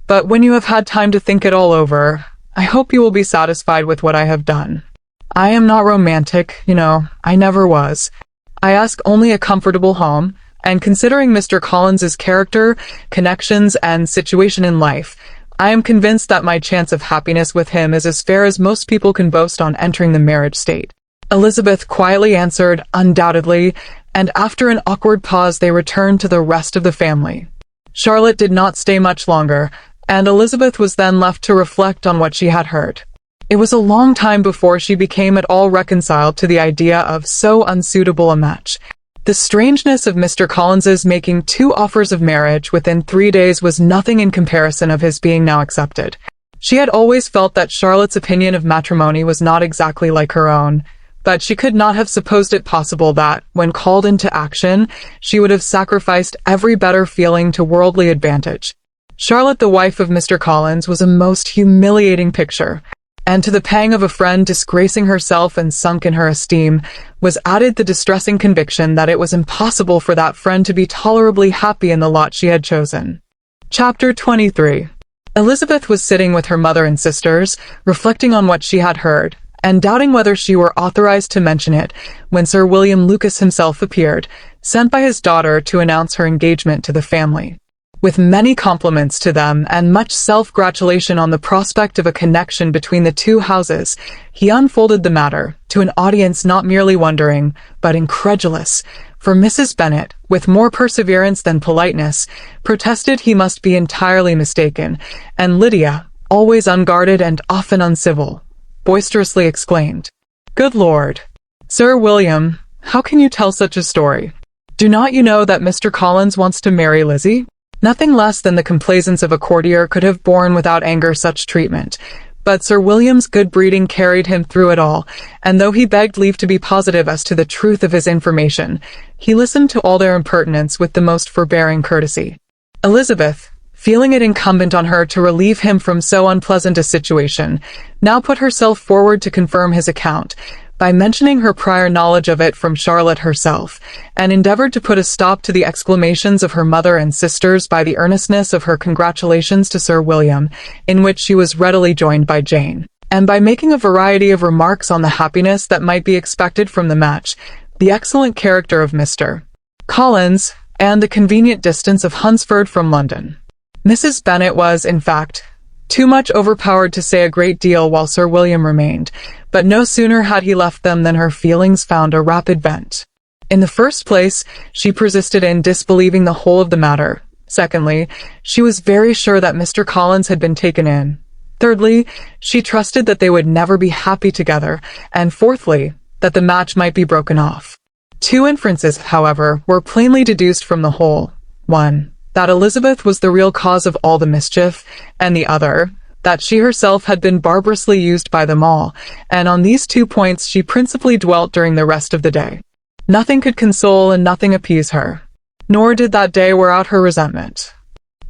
But when you have had time to think it all over, I hope you will be satisfied with what I have done. I am not romantic, I never was. I ask only a comfortable home, and considering Mr. Collins's character, connections, and situation in life, I am convinced that my chance of happiness with him is as fair as most people can boast on entering the marriage state." Elizabeth quietly answered, "Undoubtedly," and after an awkward pause they returned to the rest of the family. Charlotte did not stay much longer, and Elizabeth was then left to reflect on what she had heard. It was a long time before she became at all reconciled to the idea of so unsuitable a match. The strangeness of Mr. Collins's making 2 offers of marriage within 3 days was nothing in comparison of his being now accepted. She had always felt that Charlotte's opinion of matrimony was not exactly like her own, but she could not have supposed it possible that, when called into action, she would have sacrificed every better feeling to worldly advantage. Charlotte, the wife of Mr. Collins, was a most humiliating picture, and to the pang of a friend disgracing herself and sunk in her esteem, was added the distressing conviction that it was impossible for that friend to be tolerably happy in the lot she had chosen. Chapter 23. Elizabeth was sitting with her mother and sisters, reflecting on what she had heard, and doubting whether she were authorized to mention it, when Sir William Lucas himself appeared, sent by his daughter to announce her engagement to the family. With many compliments to them and much self-gratulation on the prospect of a connection between the 2 houses, he unfolded the matter to an audience not merely wondering, but incredulous, for Mrs. Bennet, with more perseverance than politeness, protested he must be entirely mistaken, and Lydia, always unguarded and often uncivil, boisterously exclaimed, "Good Lord! Sir William, how can you tell such a story? Do not you know that Mr. Collins wants to marry Lizzie?" Nothing less than the complaisance of a courtier could have borne without anger such treatment, but Sir William's good breeding carried him through it all, and though he begged leave to be positive as to the truth of his information, he listened to all their impertinence with the most forbearing courtesy. Elizabeth, feeling it incumbent on her to relieve him from so unpleasant a situation, now put herself forward to confirm his account, by mentioning her prior knowledge of it from Charlotte herself, and endeavored to put a stop to the exclamations of her mother and sisters by the earnestness of her congratulations to Sir William, in which she was readily joined by Jane, and by making a variety of remarks on the happiness that might be expected from the match, the excellent character of Mr. Collins, and the convenient distance of Hunsford from London. Mrs. Bennet was, in fact, too much overpowered to say a great deal while Sir William remained, but no sooner had he left them than her feelings found a rapid vent. In the first place, she persisted in disbelieving the whole of the matter. Secondly, she was very sure that Mr. Collins had been taken in. Thirdly, she trusted that they would never be happy together, and fourthly, that the match might be broken off. 2 inferences, however, were plainly deduced from the whole. 1. That Elizabeth was the real cause of all the mischief, and the other, that she herself had been barbarously used by them all, and on these 2 points she principally dwelt during the rest of the day. Nothing could console and nothing appease her, nor did that day wear out her resentment.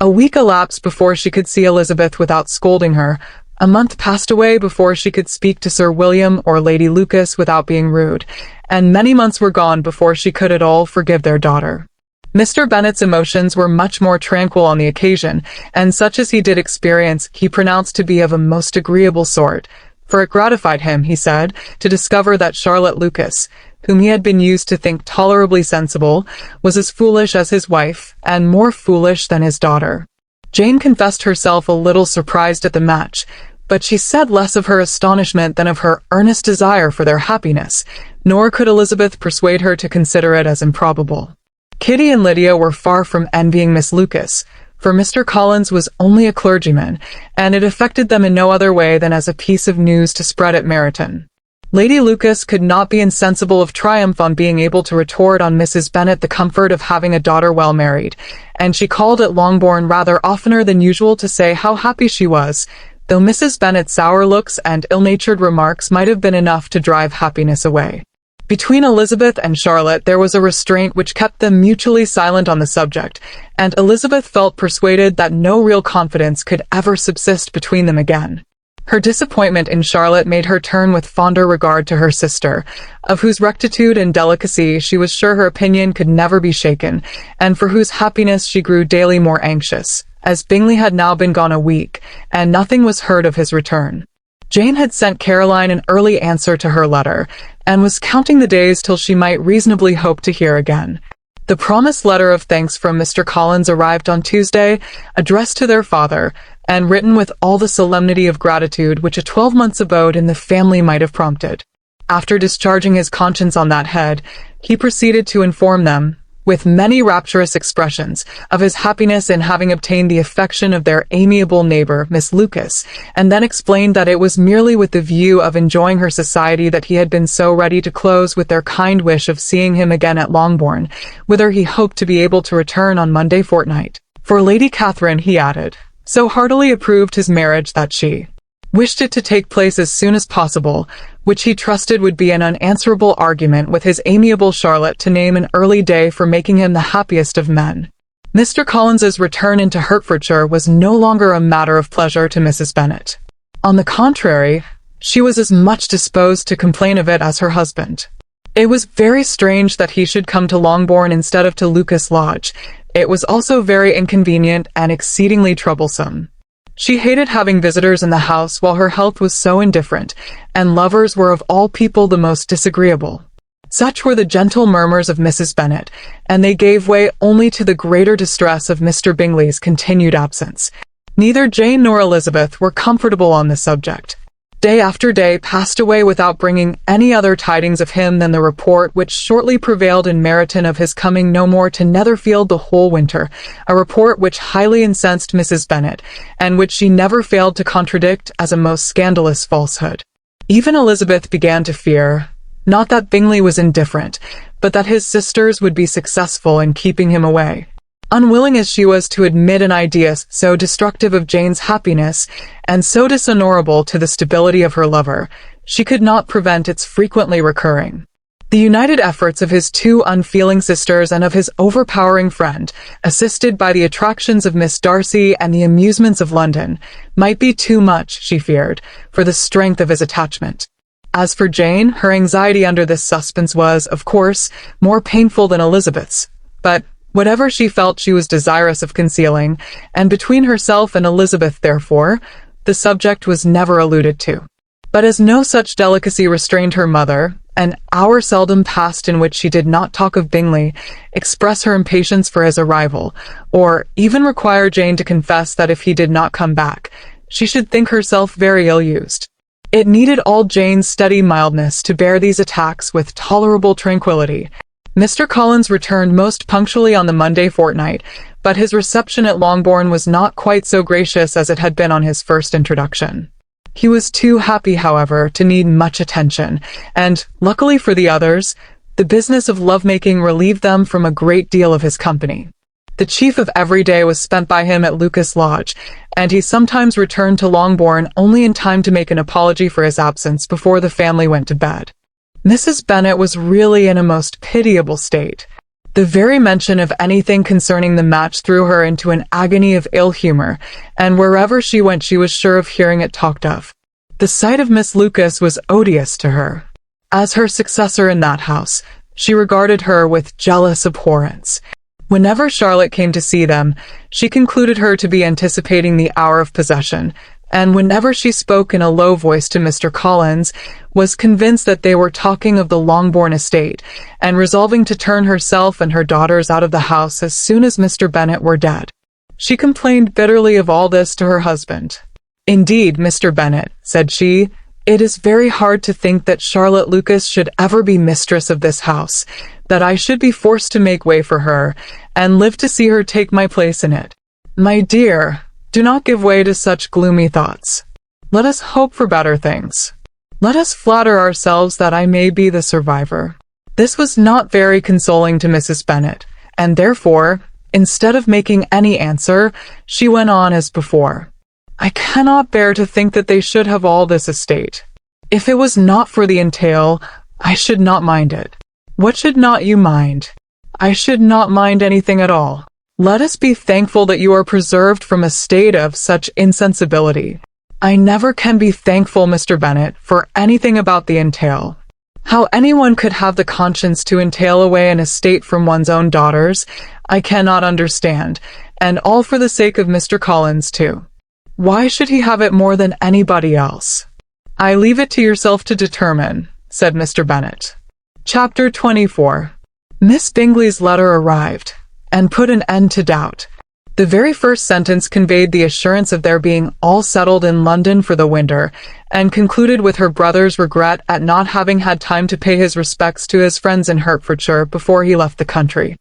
A week elapsed before she could see Elizabeth without scolding her. A month passed away before she could speak to Sir William or Lady Lucas without being rude, and many months were gone before she could at all forgive their daughter. Mr. Bennet's emotions were much more tranquil on the occasion, and such as he did experience he pronounced to be of a most agreeable sort, for it gratified him, he said, to discover that Charlotte Lucas, whom he had been used to think tolerably sensible, was as foolish as his wife, and more foolish than his daughter. Jane confessed herself a little surprised at the match, but she said less of her astonishment than of her earnest desire for their happiness, nor could Elizabeth persuade her to consider it as improbable. Kitty and Lydia were far from envying Miss Lucas, for Mr. Collins was only a clergyman, and it affected them in no other way than as a piece of news to spread at Meryton. Lady Lucas could not be insensible of triumph on being able to retort on Mrs. Bennet the comfort of having a daughter well married, and she called at Longbourn rather oftener than usual to say how happy she was, though Mrs. Bennet's sour looks and ill-natured remarks might have been enough to drive happiness away. Between Elizabeth and Charlotte there was a restraint which kept them mutually silent on the subject, and Elizabeth felt persuaded that no real confidence could ever subsist between them again. Her disappointment in Charlotte made her turn with fonder regard to her sister, of whose rectitude and delicacy she was sure her opinion could never be shaken, and for whose happiness she grew daily more anxious, as Bingley had now been gone a week, and nothing was heard of his return. Jane had sent Caroline an early answer to her letter, and was counting the days till she might reasonably hope to hear again. The promised letter of thanks from Mr. Collins arrived on Tuesday, addressed to their father, and written with all the solemnity of gratitude which a 12 months' abode in the family might have prompted. After discharging his conscience on that head, he proceeded to inform them, with many rapturous expressions, of his happiness in having obtained the affection of their amiable neighbour, Miss Lucas, and then explained that it was merely with the view of enjoying her society that he had been so ready to close with their kind wish of seeing him again at Longbourn, whither he hoped to be able to return on Monday fortnight. For Lady Catherine, he added, so heartily approved his marriage that she wished it to take place as soon as possible, which he trusted would be an unanswerable argument with his amiable Charlotte to name an early day for making him the happiest of men. Mr. Collins's return into Hertfordshire was no longer a matter of pleasure to Mrs. Bennet. On the contrary, she was as much disposed to complain of it as her husband. It was very strange that he should come to Longbourn instead of to Lucas Lodge. It was also very inconvenient and exceedingly troublesome. She hated having visitors in the house while her health was so indifferent, and lovers were of all people the most disagreeable. Such were the gentle murmurs of Mrs. Bennet, and they gave way only to the greater distress of Mr. Bingley's continued absence. Neither Jane nor Elizabeth were comfortable on the subject. Day after day passed away without bringing any other tidings of him than the report which shortly prevailed in Meryton of his coming no more to Netherfield the whole winter, a report which highly incensed Mrs. Bennet, and which she never failed to contradict as a most scandalous falsehood. Even Elizabeth began to fear, not that Bingley was indifferent, but that his sisters would be successful in keeping him away. Unwilling as she was to admit an idea so destructive of Jane's happiness, and so dishonourable to the stability of her lover, she could not prevent its frequently recurring. The united efforts of his two unfeeling sisters and of his overpowering friend, assisted by the attractions of Miss Darcy and the amusements of London, might be too much, she feared, for the strength of his attachment. As for Jane, her anxiety under this suspense was, of course, more painful than Elizabeth's, but whatever she felt she was desirous of concealing, and between herself and Elizabeth, therefore, the subject was never alluded to. But as no such delicacy restrained her mother, an hour seldom passed in which she did not talk of Bingley, express her impatience for his arrival, or even require Jane to confess that if he did not come back, she should think herself very ill-used. It needed all Jane's steady mildness to bear these attacks with tolerable tranquillity. Mr. Collins returned most punctually on the Monday fortnight, but his reception at Longbourn was not quite so gracious as it had been on his first introduction. He was too happy, however, to need much attention, and, luckily for the others, the business of love-making relieved them from a great deal of his company. The chief of every day was spent by him at Lucas Lodge, and he sometimes returned to Longbourn only in time to make an apology for his absence before the family went to bed. Mrs. Bennet was really in a most pitiable state. The very mention of anything concerning the match threw her into an agony of ill-humour, and wherever she went she was sure of hearing it talked of. The sight of Miss Lucas was odious to her. As her successor in that house, she regarded her with jealous abhorrence. Whenever Charlotte came to see them, she concluded her to be anticipating the hour of possession, and whenever she spoke in a low voice to Mr. Collins, was convinced that they were talking of the Longbourn estate, and resolving to turn herself and her daughters out of the house as soon as Mr. Bennet were dead. She complained bitterly of all this to her husband. "Indeed, Mr. Bennet," said she, "it is very hard to think that Charlotte Lucas should ever be mistress of this house, that I should be forced to make way for her, and live to see her take my place in it. My dear, do not give way to such gloomy thoughts. Let us hope for better things. Let us flatter ourselves that I may be the survivor." This was not very consoling to Mrs. Bennet, and therefore, instead of making any answer, she went on as before. "I cannot bear to think that they should have all this estate. If it was not for the entail, I should not mind it. What should not you mind? I should not mind anything at all. Let us be thankful that you are preserved from a state of such insensibility. I never can be thankful, Mr. Bennet, for anything about the entail. How anyone could have the conscience to entail away an estate from one's own daughters, I cannot understand, and all for the sake of Mr. Collins, too. Why should he have it more than anybody else? I leave it to yourself to determine, said Mr. Bennet. Chapter 24. Miss Bingley's letter arrived, and put an end to doubt. The very first sentence conveyed the assurance of their being all settled in London for the winter, and concluded with her brother's regret at not having had time to pay his respects to his friends in Hertfordshire before he left the country.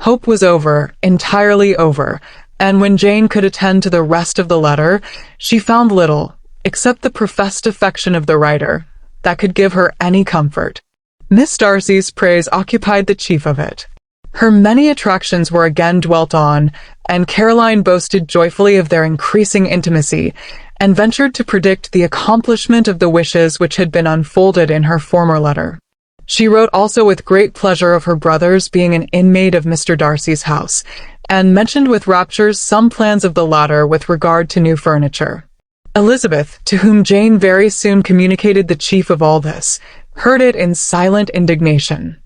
Hope was over, entirely over, and when Jane could attend to the rest of the letter, she found little, except the professed affection of the writer, that could give her any comfort. Miss Darcy's praise occupied the chief of it. Her many attractions were again dwelt on, and Caroline boasted joyfully of their increasing intimacy, and ventured to predict the accomplishment of the wishes which had been unfolded in her former letter. She wrote also with great pleasure of her brother's being an inmate of Mr. Darcy's house, and mentioned with raptures some plans of the latter with regard to new furniture. Elizabeth, to whom Jane very soon communicated the chief of all this, heard it in silent indignation.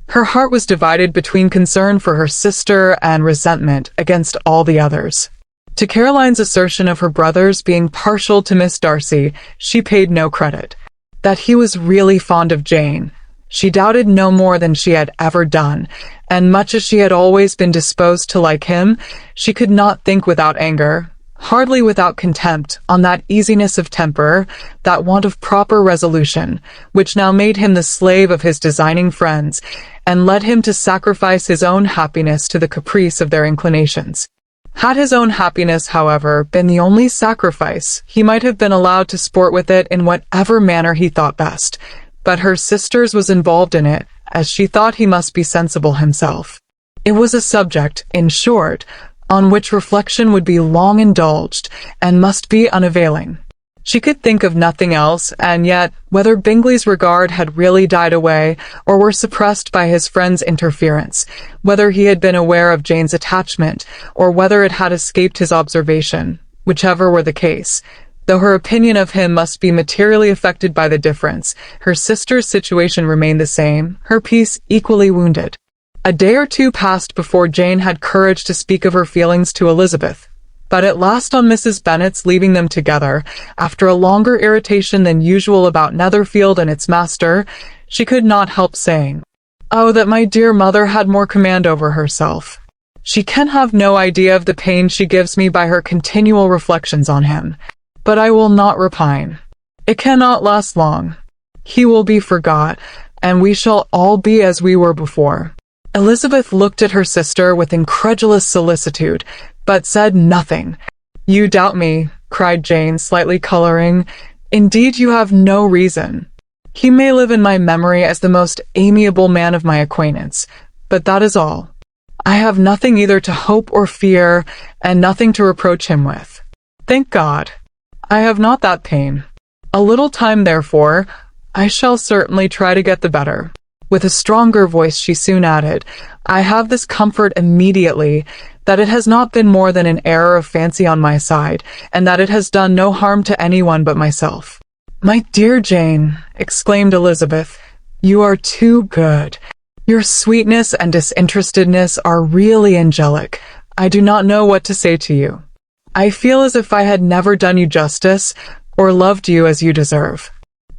Her heart was divided between concern for her sister and resentment against all the others. To Caroline's assertion of her brother's being partial to Miss Darcy, she paid no credit. That he was really fond of Jane, she doubted no more than she had ever done, and much as she had always been disposed to like him, she could not think without anger, hardly without contempt, on that easiness of temper, that want of proper resolution, which now made him the slave of his designing friends, and led him to sacrifice his own happiness to the caprice of their inclinations. Had his own happiness, however, been the only sacrifice, he might have been allowed to sport with it in whatever manner he thought best, but her sister's was involved in it, as she thought he must be sensible himself. It was a subject, in short, on which reflection would be long indulged, and must be unavailing. She could think of nothing else, and yet, whether Bingley's regard had really died away, or were suppressed by his friend's interference, whether he had been aware of Jane's attachment, or whether it had escaped his observation, whichever were the case, though her opinion of him must be materially affected by the difference, her sister's situation remained the same, her peace equally wounded. A day or two passed before Jane had courage to speak of her feelings to Elizabeth, but at last on Mrs. Bennet's leaving them together, after a longer irritation than usual about Netherfield and its master, she could not help saying, "Oh, that my dear mother had more command over herself. She can have no idea of the pain she gives me by her continual reflections on him. But I will not repine. It cannot last long. He will be forgot, and we shall all be as we were before." Elizabeth looked at her sister with incredulous solicitude, but said nothing. "You doubt me," cried Jane, slightly coloring. "Indeed, you have no reason. He may live in my memory as the most amiable man of my acquaintance, but that is all. I have nothing either to hope or fear, and nothing to reproach him with. Thank God, I have not that pain. A little time, therefore, I shall certainly try to get the better." With a stronger voice she soon added, "I have this comfort immediately, that it has not been more than an error of fancy on my side, and that it has done no harm to anyone but myself." "My dear Jane," exclaimed Elizabeth, "you are too good. Your sweetness and disinterestedness are really angelic. I do not know what to say to you. I feel as if I had never done you justice, or loved you as you deserve."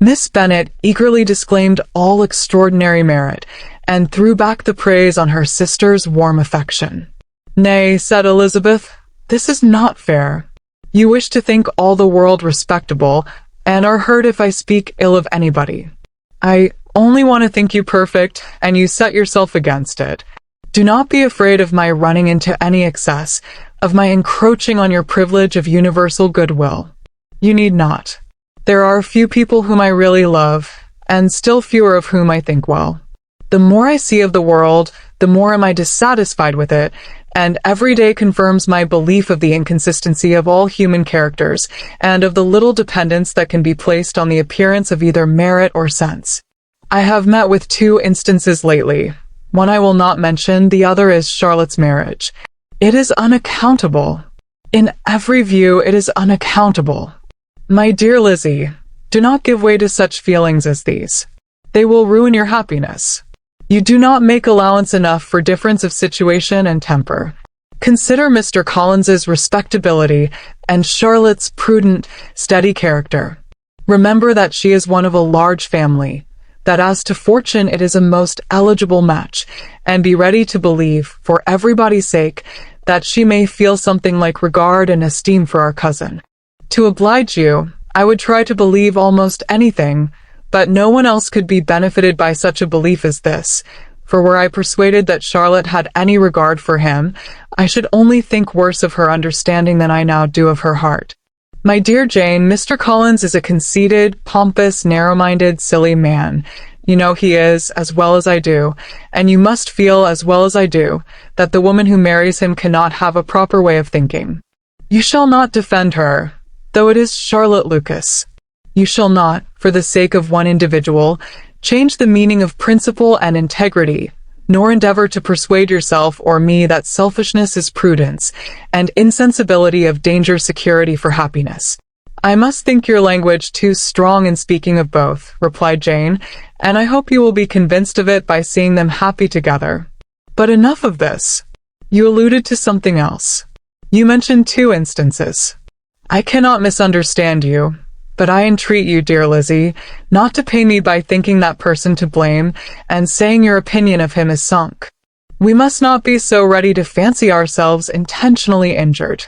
Miss Bennet eagerly disclaimed all extraordinary merit, and threw back the praise on her sister's warm affection. "Nay," said Elizabeth, "this is not fair. You wish to think all the world respectable, and are hurt if I speak ill of anybody. I only want to think you perfect, and you set yourself against it. Do not be afraid of my running into any excess, of my encroaching on your privilege of universal goodwill. You need not. There are few people whom I really love, and still fewer of whom I think well. The more I see of the world, the more am I dissatisfied with it, and every day confirms my belief of the inconsistency of all human characters, and of the little dependence that can be placed on the appearance of either merit or sense. I have met with two instances lately. One I will not mention, the other is Charlotte's marriage. It is unaccountable. In every view, it is unaccountable. My dear Lizzie, do not give way to such feelings as these. They will ruin your happiness. You do not make allowance enough for difference of situation and temper. Consider Mr. Collins's respectability and Charlotte's prudent, steady character. Remember that she is one of a large family, that as to fortune it is a most eligible match, and be ready to believe, for everybody's sake, that she may feel something like regard and esteem for our cousin. To oblige you, I would try to believe almost anything, but no one else could be benefited by such a belief as this, for were I persuaded that Charlotte had any regard for him, I should only think worse of her understanding than I now do of her heart. My dear Jane, Mr. Collins is a conceited, pompous, narrow-minded, silly man. You know he is, as well as I do, and you must feel, as well as I do, that the woman who marries him cannot have a proper way of thinking. You shall not defend her, though it is Charlotte Lucas. You shall not, for the sake of one individual, change the meaning of principle and integrity, nor endeavor to persuade yourself or me that selfishness is prudence, and insensibility of danger security for happiness. I must think your language too strong in speaking of both, replied Jane, and I hope you will be convinced of it by seeing them happy together. But enough of this. You alluded to something else. You mentioned two instances. I cannot misunderstand you, but I entreat you, dear Lizzie, not to pain me by thinking that person to blame and saying your opinion of him is sunk. We must not be so ready to fancy ourselves intentionally injured.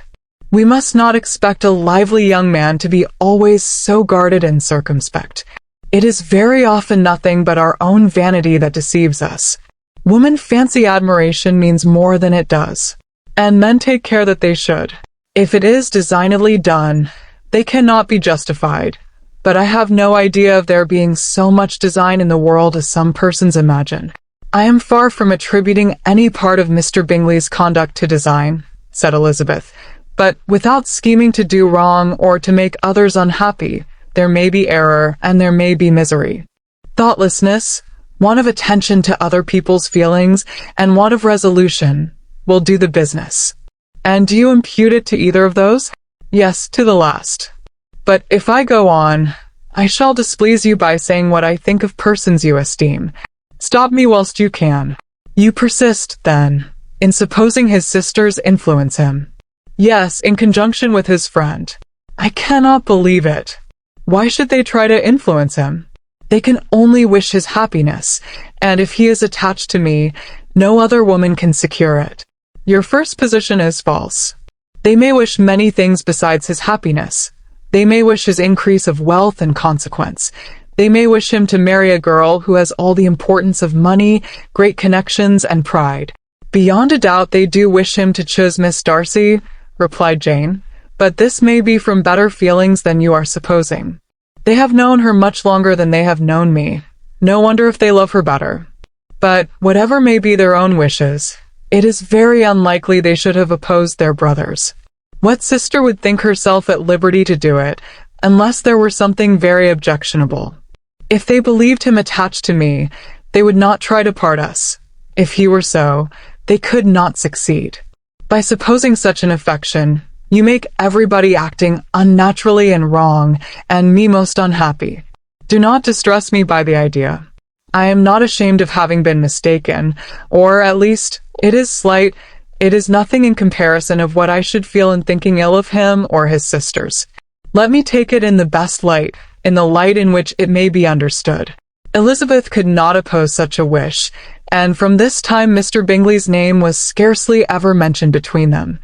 We must not expect a lively young man to be always so guarded and circumspect. It is very often nothing but our own vanity that deceives us. Women fancy admiration means more than it does, and men take care that they should. If it is designedly done, they cannot be justified, but I have no idea of there being so much design in the world as some persons imagine. I am far from attributing any part of Mr. Bingley's conduct to design, said Elizabeth, but without scheming to do wrong or to make others unhappy, there may be error and there may be misery. Thoughtlessness, want of attention to other people's feelings, and want of resolution will do the business. And do you impute it to either of those? Yes, to the last. But if I go on, I shall displease you by saying what I think of persons you esteem. Stop me whilst you can. You persist, then, in supposing his sisters influence him. Yes, in conjunction with his friend. I cannot believe it. Why should they try to influence him? They can only wish his happiness, and if he is attached to me, no other woman can secure it. Your first position is false. They may wish many things besides his happiness. They may wish his increase of wealth and consequence. They may wish him to marry a girl who has all the importance of money, great connections, and pride. Beyond a doubt they do wish him to choose Miss Darcy, replied Jane, but this may be from better feelings than you are supposing. They have known her much longer than they have known me. No wonder if they love her better. But whatever may be their own wishes, it is very unlikely they should have opposed their brothers. What sister would think herself at liberty to do it, unless there were something very objectionable? If they believed him attached to me, they would not try to part us. If he were so, they could not succeed. By supposing such an affection, you make everybody acting unnaturally and wrong, and me most unhappy. Do not distress me by the idea. I am not ashamed of having been mistaken, or at least, it is slight, it is nothing in comparison of what I should feel in thinking ill of him or his sisters. Let me take it in the best light, in the light in which it may be understood. Elizabeth could not oppose such a wish, and from this time Mr. Bingley's name was scarcely ever mentioned between them.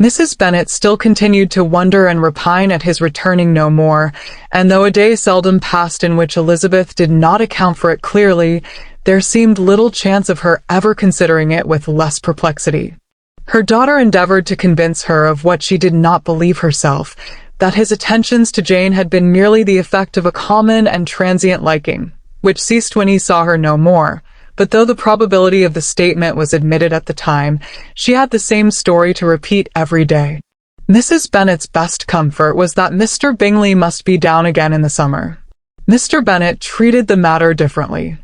Mrs. Bennet still continued to wonder and repine at his returning no more, and though a day seldom passed in which Elizabeth did not account for it clearly, there seemed little chance of her ever considering it with less perplexity. Her daughter endeavored to convince her of what she did not believe herself, that his attentions to Jane had been merely the effect of a common and transient liking, which ceased when he saw her no more. But though the probability of the statement was admitted at the time, she had the same story to repeat every day. Mrs. Bennet's best comfort was that Mr. Bingley must be down again in the summer. Mr. Bennet treated the matter differently.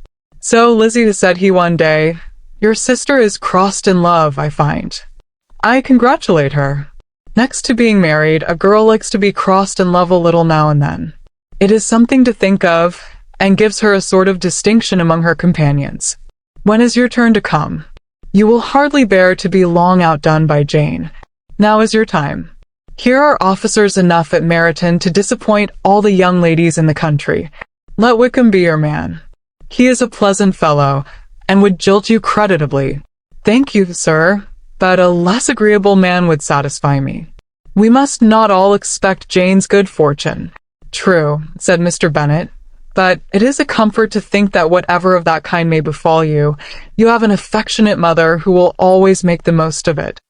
So Lizzie said he one day, "Your sister is crossed in love, I find. I congratulate her. Next to being married, a girl likes to be crossed in love a little now and then. It is something to think of, and gives her a sort of distinction among her companions. When is your turn to come? You will hardly bear to be long outdone by Jane. Now is your time. Here are officers enough at Meryton to disappoint all the young ladies in the country. Let Wickham be your man. He is a pleasant fellow, and would jilt you creditably." "Thank you, sir, but a less agreeable man would satisfy me. We must not all expect Jane's good fortune." "True," said Mr. Bennet, "but it is a comfort to think that whatever of that kind may befall you, you have an affectionate mother who will always make the most of it."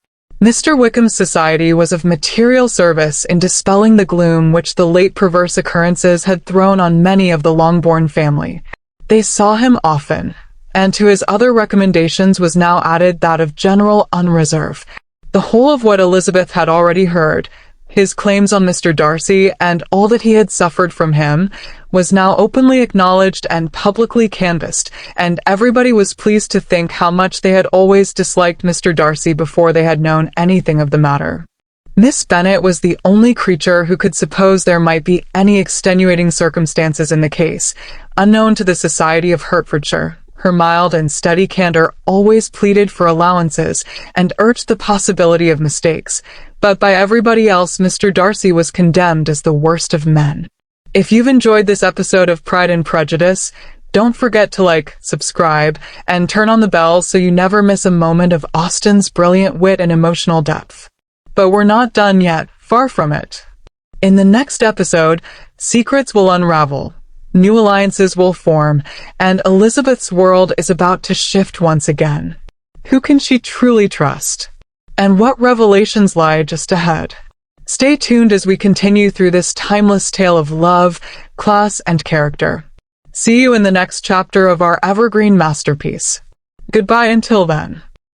Mr. Wickham's society was of material service in dispelling the gloom which the late perverse occurrences had thrown on many of the Longbourn family. They saw him often, and to his other recommendations was now added that of general unreserve. The whole of what Elizabeth had already heard, his claims on Mr. Darcy, and all that he had suffered from him, was now openly acknowledged and publicly canvassed, and everybody was pleased to think how much they had always disliked Mr. Darcy before they had known anything of the matter. Miss Bennet was the only creature who could suppose there might be any extenuating circumstances in the case, unknown to the society of Hertfordshire. Her mild and steady candour always pleaded for allowances and urged the possibility of mistakes, but by everybody else Mr. Darcy was condemned as the worst of men. If you've enjoyed this episode of Pride and Prejudice, don't forget to like, subscribe, and turn on the bell so you never miss a moment of Austen's brilliant wit and emotional depth. But we're not done yet, far from it. In the next episode, secrets will unravel, new alliances will form, and Elizabeth's world is about to shift once again. Who can she truly trust? And what revelations lie just ahead? Stay tuned as we continue through this timeless tale of love, class, and character. See you in the next chapter of our evergreen masterpiece. Goodbye until then.